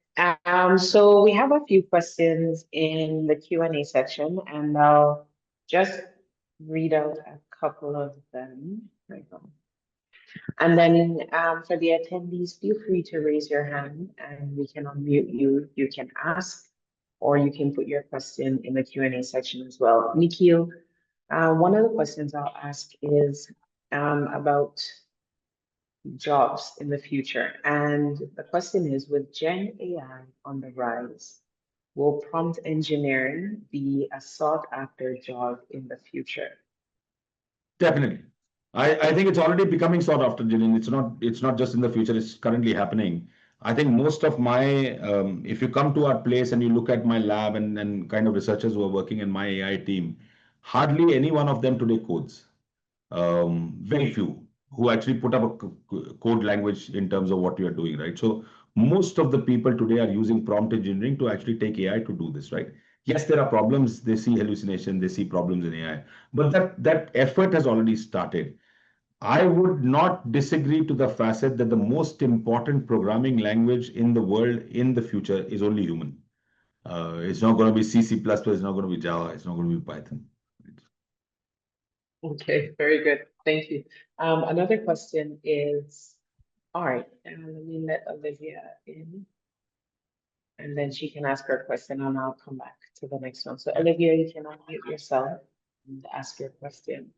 Speaker 3: So we have a few questions in the Q&A section, and I'll just read out a couple of them. Right now. And then for the attendees, feel free to raise your hand and we can unmute you. You can ask, or you can put your question in the Q&A section as well. Nikhil, one of the questions I'll ask is about jobs in the future. And the question is, with Gen AI on the rise, will prompt engineering be a sought after job in the future?
Speaker 2: Definitely. I think it's already becoming sought after, Jillian. It's not just in the future, it's currently happening. I think most of my if you come to our place and you look at my lab and kind of researchers who are working in my AI team, hardly any one of them today codes. Very few who actually put up a code language in terms of what you are doing, right? So most of the people today are using prompt engineering to actually take AI to do this, right? Yes, there are problems. They see hallucination, they see problems in AI, but that effort has already started. I would not disagree to the facet that the most important programming language in the world in the future is only human. It's not going to be C, C++, it's not going to be Java, it's not going to be Python.
Speaker 3: Okay, very good. Thank you. Another question is, all right, let me let Olivia in, and then she can ask her question, and I'll come back to the next one. So
Speaker 1: Yeah.
Speaker 3: Olivia, you can unmute yourself and ask your question.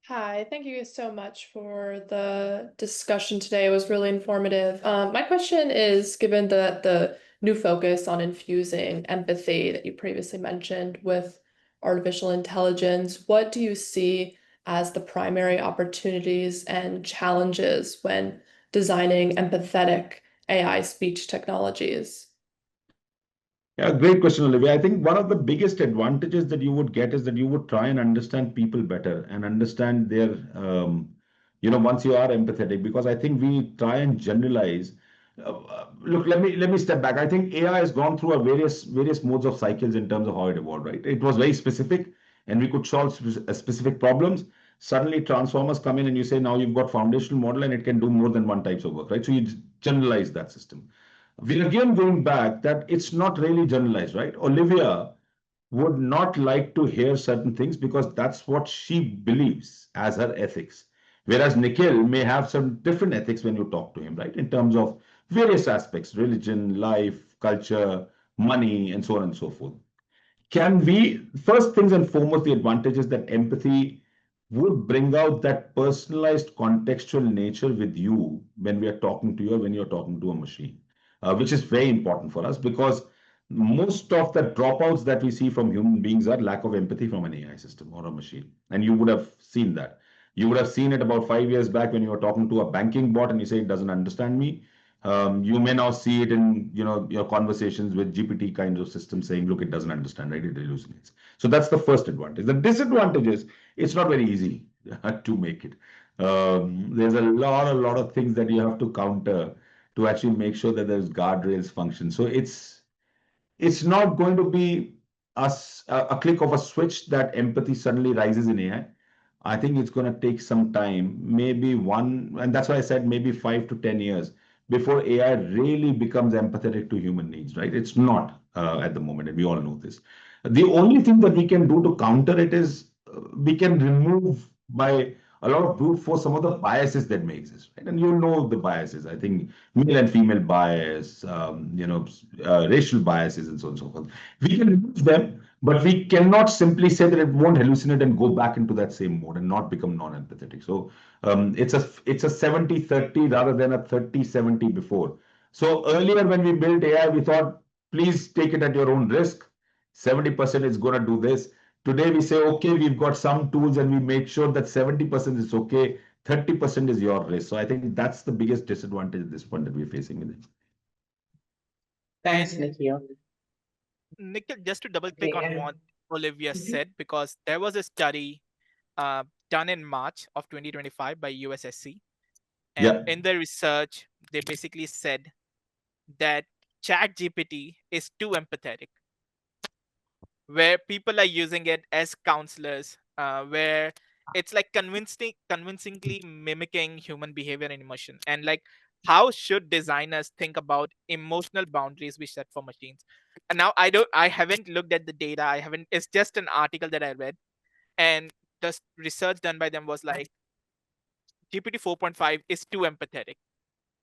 Speaker 4: Hi, thank you so much for the discussion today. It was really informative. My question is, given the new focus on infusing empathy that you previously mentioned with artificial intelligence, what do you see as the primary opportunities and challenges when designing empathetic AI speech technologies?
Speaker 2: Yeah, great question, Olivia. I think one of the biggest advantages that you would get is that you would try and understand people better and understand their, once you are empathetic, because I think we try and generalize. Look, let me step back. I think AI has gone through a various modes of cycles in terms of how it evolved, right? It was very specific, and we could solve specific problems. Suddenly, transformers come in, and you say now you've got foundational model, and it can do more than one types of work, right? So you generalize that system. We're again going back that it's not really generalized, right? Olivia would not like to hear certain things because that's what she believes as her ethics. Whereas Nikhil may have some different ethics when you talk to him, right? In terms of various aspects, religion, life, culture, money, and so on and so forth. Can we, first things and foremost, the advantage is that empathy would bring out that personalized contextual nature with you when we are talking to you or when you're talking to a machine, which is very important for us because most of the dropouts that we see from human beings are lack of empathy from an AI system or a machine. And you would have seen that. You would have seen it about 5 years back when you were talking to a banking bot and you say it doesn't understand me. You may now see it in your conversations with GPT kinds of systems saying, look, it doesn't understand, right? It hallucinates. So that's the first advantage. The disadvantage is it's not very easy to make it. There's a lot of things that you have to counter to actually make sure that there's guardrails function. So it's not going to be a click of a switch that empathy suddenly rises in AI. I think it's going to take some time, maybe one, and that's why I said maybe 5 to 10 years before AI really becomes empathetic to human needs, right? It's not at the moment, and we all know this. The only thing that we can do to counter it is we can remove by a lot of brute force some of the biases that may exist, right? And you know the biases. I think male and female bias, racial biases, and so on and so forth. We can remove them, but we cannot simply say that it won't hallucinate and go back into that same mode and not become non-empathetic. So it's a 70-30 rather than a 30-70 before. So earlier when we built AI, we thought, please take it at your own risk. 70% is going to do this. Today we say, okay, we've got some tools and we make sure that 70% is okay, 30% is your risk. So I think that's the biggest disadvantage at this point that we're facing with it.
Speaker 3: Thanks,
Speaker 1: And
Speaker 3: Nikhil.
Speaker 1: Nikhil, just to double click
Speaker 3: Okay,
Speaker 1: on
Speaker 3: and
Speaker 1: what Olivia
Speaker 3: mhm.
Speaker 1: said, because there was a study done in March of 2025 by USSC. And
Speaker 2: Yeah.
Speaker 1: in the research, they basically said that ChatGPT is too empathetic, where people are using it as counselors, where it's like convincingly mimicking human behavior and emotion. And like, how should designers think about emotional boundaries we set for machines? And now I haven't looked at the data. I haven't. It's just an article that I read, and the research done by them was like GPT 4.5 is too empathetic,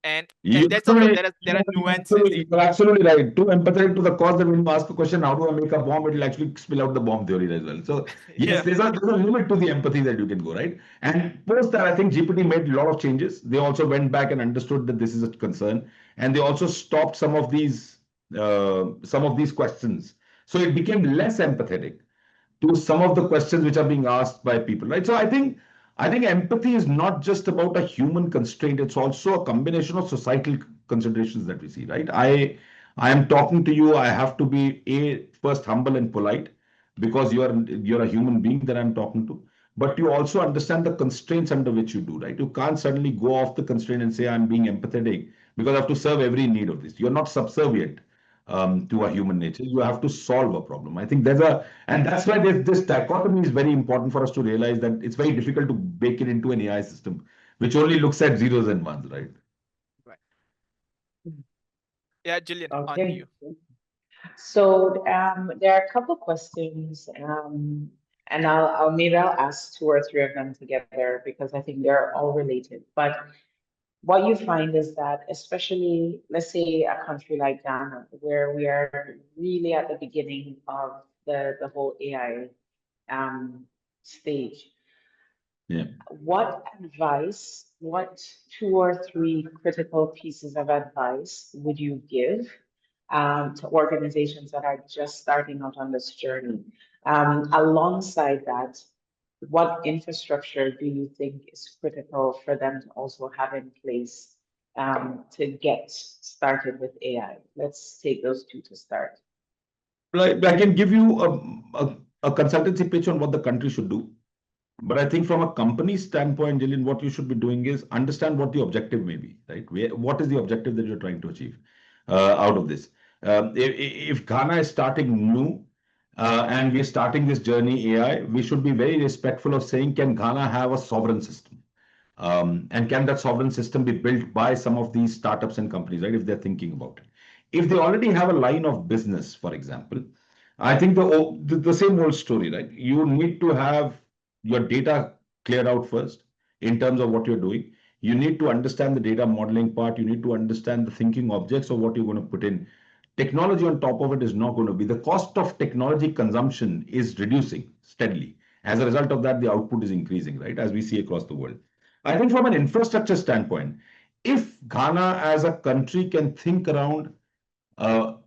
Speaker 1: and
Speaker 2: You're
Speaker 1: that's also
Speaker 2: absolutely,
Speaker 1: there are nuances.
Speaker 2: you're absolutely right. Too empathetic to the cause that when you ask a question, how do I make a bomb, it'll actually spill out the bomb theory as well. So yes,
Speaker 1: Yeah.
Speaker 2: there's a limit to the empathy that you can go, right? And post that, I think GPT made a lot of changes. They also went back and understood that this is a concern, and they also stopped some of these questions. So it became less empathetic to some of the questions which are being asked by people, right? So I think empathy is not just about a human constraint, it's also a combination of societal considerations that we see, right? I am talking to you, I have to be a first humble and polite because you're a human being that I'm talking to, but you also understand the constraints under which you do, right? You can't suddenly go off the constraint and say I'm being empathetic because I have to serve every need of this. You're not subservient. to a human nature. You have to solve a problem. I think and that's why this dichotomy is very important for us to realize that it's very difficult to bake it into an AI system, which only looks at zeros and ones, right?
Speaker 1: Right. Yeah, Jillian, on to
Speaker 3: Okay.
Speaker 1: you.
Speaker 3: So there are a couple questions, and I'll ask two or three of them together because I think they're all related. But what you find is that, especially, let's say a country like Ghana, where we are really at the beginning of the whole AI stage,
Speaker 2: Yeah.
Speaker 3: what two or three critical pieces of advice would you give to organizations that are just starting out on this journey? Alongside that, what infrastructure do you think is critical for them to also have in place to get started with AI? Let's take those two to start.
Speaker 2: I can give you a consultancy pitch on what the country should do. But I think from a company standpoint, Jillian, what you should be doing is understand what the objective may be, right? What is the objective that you're trying to achieve out of this? If Ghana is starting new and we're starting this journey AI, we should be very respectful of saying, can Ghana have a sovereign system? And can that sovereign system be built by some of these startups and companies, right? If they're thinking about it. If they already have a line of business, for example, I think the same old story, right? You need to have your data cleared out first in terms of what you're doing. You need to understand the data modeling part. You need to understand the thinking objects of what you're going to put in. Technology on top of it is not going to be. The cost of technology consumption is reducing steadily. As a result of that, the output is increasing, right? As we see across the world. I think from an infrastructure standpoint, if Ghana as a country can think around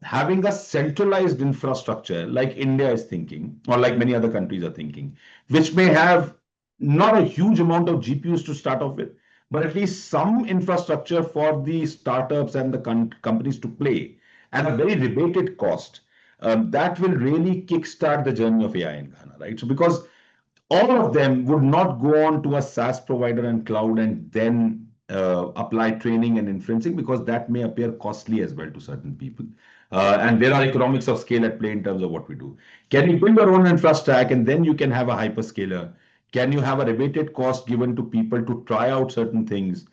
Speaker 2: having a centralized infrastructure like India is thinking, or like many other countries are thinking, which may have not a huge amount of GPUs to start off with, but at least some infrastructure for the startups and the companies to play at a very rebated cost, that will really kickstart the journey of AI in Ghana, right? So because all of them would not go on to a SaaS provider and cloud and then apply training and inferencing because that may appear costly as well to certain people. And there are economics of scale at play in terms of what we do. Can you build your own infrastructure and then you can have a hyperscaler? Can you have a rebated cost given to people to try out certain things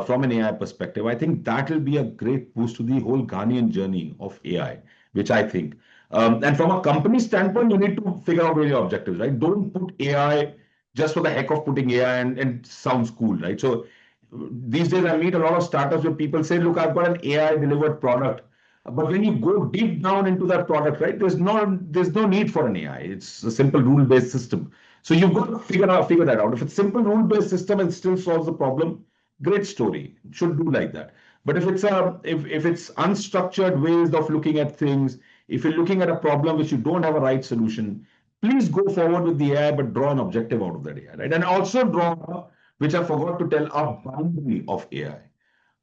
Speaker 2: from an AI perspective? I think that will be a great boost to the whole Ghanaian journey of AI, which I think. And from a company standpoint, you need to figure out where your objectives, right? Don't put AI just for the heck of putting AI and sounds cool, right? So these days I meet a lot of startups where people say, look, I've got an AI delivered product. But when you go deep down into that product, right, there's no need for an AI. It's a simple rule-based system. So you've got to figure that out. If it's simple rule-based system and still solves the problem, great story. Should do like that. But if it's unstructured ways of looking at things, if you're looking at a problem which you don't have a right solution, please go forward with the AI, but draw an objective out of that AI, right? And also draw, which I forgot to tell, a boundary of AI.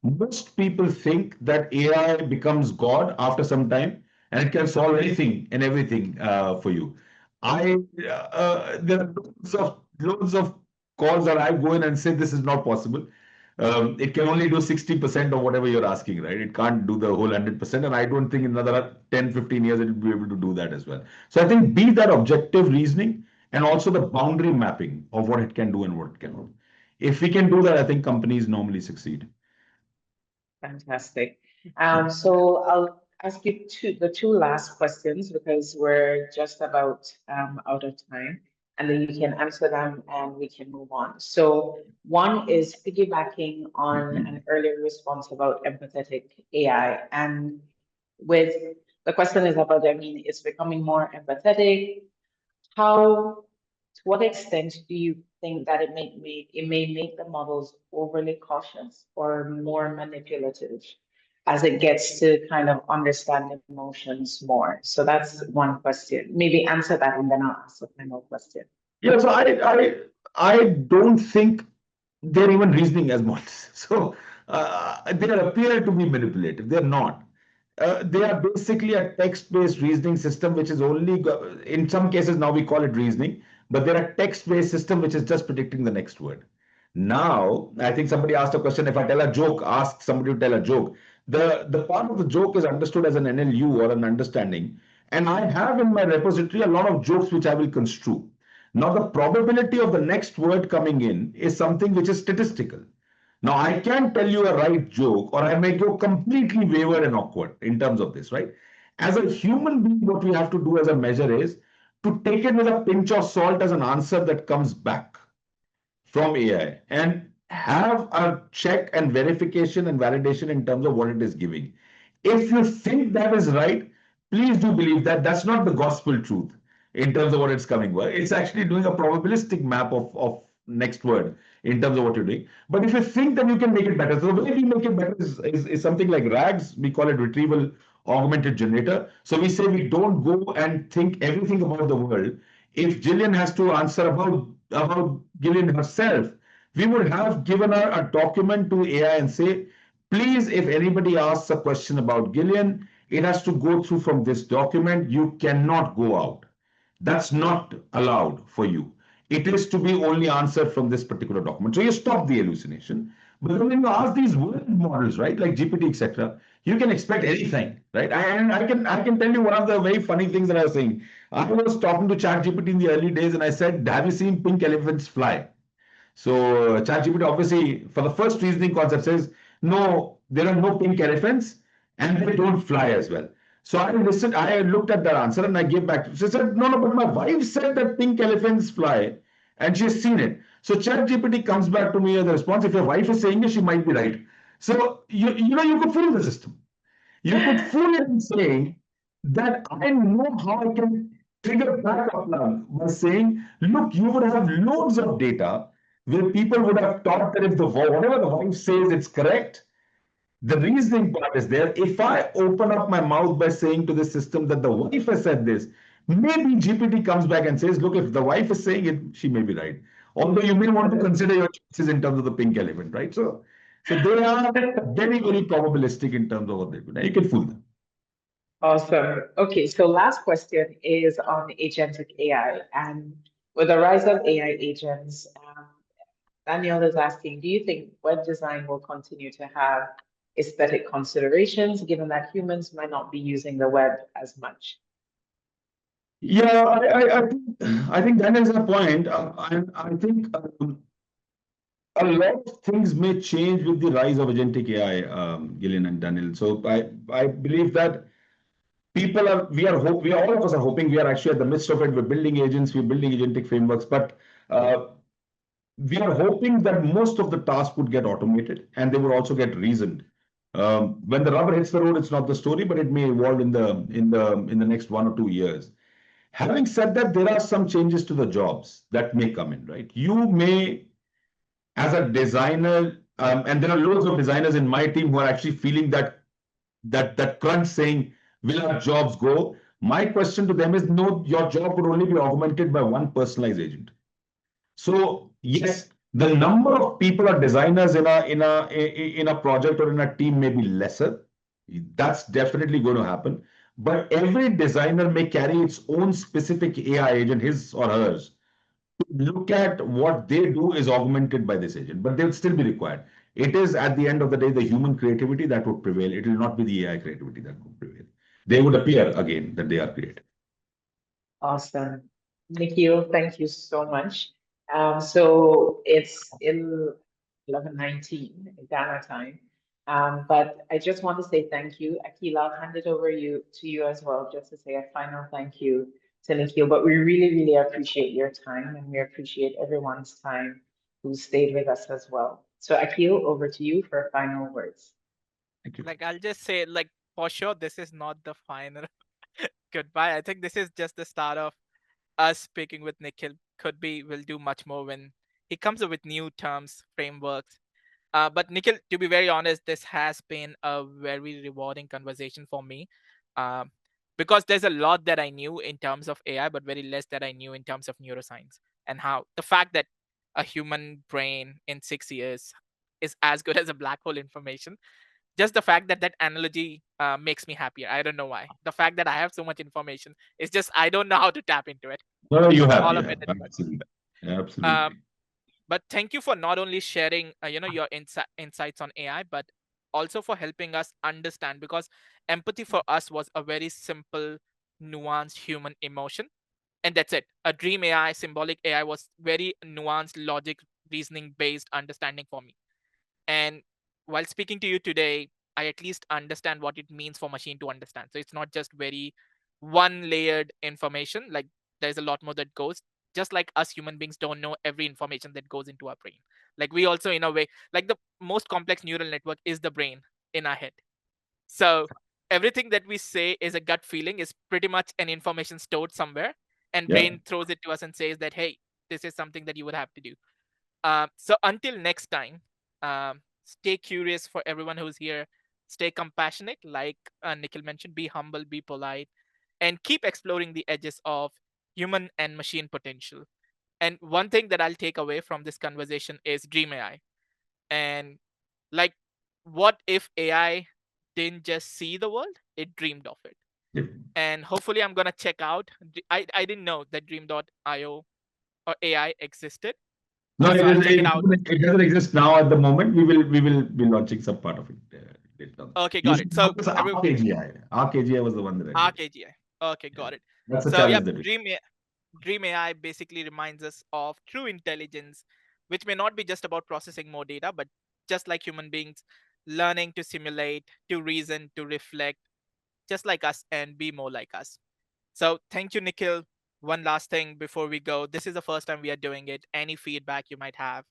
Speaker 2: Most people think that AI becomes God after some time and it can solve anything and everything for you. There are loads of calls that I go in and say this is not possible. It can only do 60% of whatever you're asking, right? It can't do the whole 100%. And I don't think in another 10, 15 years it will be able to do that as well. So I think be that objective reasoning and also the boundary mapping of what it can do and what it cannot. If we can do that, I think companies normally succeed.
Speaker 3: Fantastic. So I'll ask you the two last questions because we're just about out of time, and then you can answer them and we can move on. So one is piggybacking on an earlier response about empathetic AI, and with the question is about, I mean, it's becoming more empathetic. How, to what extent do you think that it may make the models overly cautious or more manipulative as it gets to kind of understand emotions more? So that's one question. Maybe answer that and then I'll ask a final question.
Speaker 2: Yeah, so I don't think they're even reasoning as models. So they appear to be manipulative. They're not. They are basically a text-based reasoning system, which is only, in some cases now we call it reasoning, but they're a text-based system which is just predicting the next word. Now, I think somebody asked a question, if I tell a joke, ask somebody to tell a joke. the part of the joke is understood as an NLU or an understanding. And I have in my repository a lot of jokes which I will construe. Now, the probability of the next word coming in is something which is statistical. Now, I can tell you a right joke, or I may go completely wayward and awkward in terms of this, right? As a human being, what we have to do as a measure is to take it with a pinch of salt as an answer that comes back from AI and have a check and verification and validation in terms of what it is giving. If you think that is right, please do believe that that's not the gospel truth in terms of what it's coming by. It's actually doing a probabilistic map of next word in terms of what you're doing. But if you think that you can make it better, so the way we make it better is something like RAGs, we call it retrieval augmented generator. So we say we don't go and think everything about the world. If Jillian has to answer about Gillian herself, we would have given her a document to AI and say, please, if anybody asks a question about Gillian, it has to go through from this document. You cannot go out. That's not allowed for you. It is to be only answered from this particular document. So you stop the hallucination. But then when you ask these word models, right, like GPT, etc., you can expect anything, right? And I can tell you one of the very funny things that I was saying. I was talking to ChatGPT in the early days, and I said, "Have you seen pink elephants fly?" So ChatGPT obviously, for the first reasoning concept, says no, there are no pink elephants, and they don't fly as well. So I listened, I looked at that answer and I gave back. She said, no, no, but my wife said that pink elephants fly, and she's seen it. So ChatGPT comes back to me with a response. If your wife is saying it, she might be right. So you could fool the system. You could fool it in saying that I know how I can trigger backup plan by saying, look, you would have loads of data where people would have thought that if whatever the wife says it's correct, the reasoning part is there. If I open up my mouth by saying to the system that the wife has said this, maybe GPT comes back and says, look, if the wife is saying it, she may be right. Although you may want to consider your choices in terms of the pink elephant, right? So they are very, very probabilistic in terms of what they do. Now you can fool them.
Speaker 3: Awesome. Okay, so last question is on agentic AI. And with the rise of AI agents, Danielle is asking, do you think web design will continue to have aesthetic considerations, given that humans might not be using the web as much?
Speaker 2: Yeah, I think that is a point. And I think a lot of things may change with the rise of agentic AI, Gillian and Daniel. So I believe that we are all of us are hoping, we are actually at the midst of it. We're building agents, we're building agentic frameworks, but uh, we are hoping that most of the tasks would get automated and they would also get reasoned. When the rubber hits the road, it's not the story, but it may evolve in the next 1 or 2 years. Having said that, there are some changes to the jobs that may come in, right? You may, as a designer, and there are loads of designers in my team who are actually feeling that crunch, saying, will our jobs go? My question to them is, no, your job could only be augmented by one personalized agent. So yes, the number of people or designers in a project or in a team may be lesser. That's definitely going to happen. But every designer may carry its own specific AI agent, his or hers, look at what they do is augmented by this agent, but they'll still be required. It is at the end of the day the human creativity that would prevail. It will not be the AI creativity that would prevail. They would appear again that they are creative.
Speaker 3: Awesome. Nikhil, thank you so much. So it's 11:19 Ghana time. But I just want to say thank you. Akil, I'll hand it over to you as well, just to say a final thank you to Nikhil. But we really, really appreciate your time, and we appreciate everyone's time who stayed with us as well. So Akil, over to you for final words.
Speaker 2: Thank you.
Speaker 1: Like, I'll just say, like, for sure, this is not the final goodbye. I think this is just the start of us speaking with Nikhil. Could be we'll do much more when he comes up with new terms, frameworks. But Nikhil, to be very honest, this has been a very rewarding conversation for me, um, because there's a lot that I knew in terms of AI, but very less that I knew in terms of neuroscience, and how the fact that a human brain in 6 years is as good as a black hole information. Just the fact that that analogy makes me happier. I don't know why. The fact that I have so much information is just I don't know how to tap into it.
Speaker 2: No, you have,
Speaker 1: All
Speaker 2: you
Speaker 1: of
Speaker 2: have.
Speaker 1: it is good.
Speaker 2: Absolutely.
Speaker 1: Um,
Speaker 2: Absolutely.
Speaker 1: but thank you for not only sharing, your insights on AI, but also for helping us understand, because empathy for us was a very simple, nuanced human emotion, and that's it. A dream AI, symbolic AI, was very nuanced, logic, reasoning based understanding for me. And while speaking to you today, I at least understand what it means for machine to understand. So it's not just very one layered information. Like, there's a lot more that goes. Just like us human beings don't know every information that goes into our brain. Like, we also, in a way, like the most complex neural network is the brain in our head. So everything that we say is a gut feeling, is pretty much an information stored somewhere, and
Speaker 2: Yeah.
Speaker 1: brain throws it to us and says that, hey, this is something that you would have to do. So until next time, stay curious for everyone who's here. Stay compassionate, like Nikhil mentioned. Be humble, be polite, and keep exploring the edges of human and machine potential. And one thing that I'll take away from this conversation is dream AI. And like, what if AI didn't just see the world, it dreamed of it?
Speaker 2: Yeah.
Speaker 1: And hopefully I'm gonna check out. I didn't know that dream.io or AI existed.
Speaker 2: No,
Speaker 1: So I'll check it out.
Speaker 2: it doesn't exist now at the moment. We will be launching some part of it later on.
Speaker 1: Okay,
Speaker 2: You
Speaker 1: got
Speaker 2: should
Speaker 1: it.
Speaker 2: know
Speaker 1: So
Speaker 2: this
Speaker 1: every
Speaker 2: RKGI. RKGI was the one that I did.
Speaker 1: RKGI. Okay,
Speaker 2: Yeah.
Speaker 1: got it.
Speaker 2: That's a
Speaker 1: So
Speaker 2: challenge
Speaker 1: yep,
Speaker 2: that we.
Speaker 1: Dream AI basically reminds us of true intelligence, which may not be just about processing more data, but just like human beings, learning to simulate, to reason, to reflect, just like us, and be more like us. So thank you, Nikhil. One last thing before we go. This is the first time we are doing it. Any feedback you might have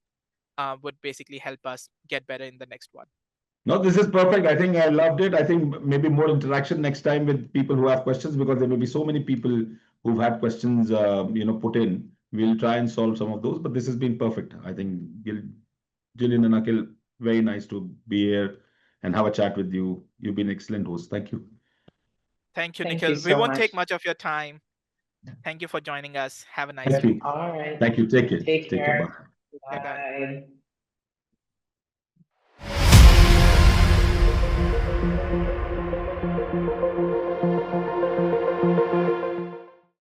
Speaker 1: would basically help us get better in the next one.
Speaker 2: No, this is perfect. I think I loved it. I think maybe more interaction next time with people who have questions, because there may be so many people who've had questions, put in. We'll try and solve some of those, but this has been perfect. I think Jillian and Akhil, very nice to be here and have a chat with you. You've been excellent host. Thank you.
Speaker 1: Thank you,
Speaker 3: Thank you
Speaker 1: Nikhil. We
Speaker 3: so
Speaker 1: won't
Speaker 3: much.
Speaker 1: take much of your time. Thank you for joining us. Have a nice
Speaker 2: Thank
Speaker 1: day.
Speaker 2: you.
Speaker 3: All right.
Speaker 2: Thank you. Take care.
Speaker 3: Take
Speaker 2: Take care.
Speaker 3: care.
Speaker 2: Bye.
Speaker 1: Bye bye.
Speaker 3: Bye.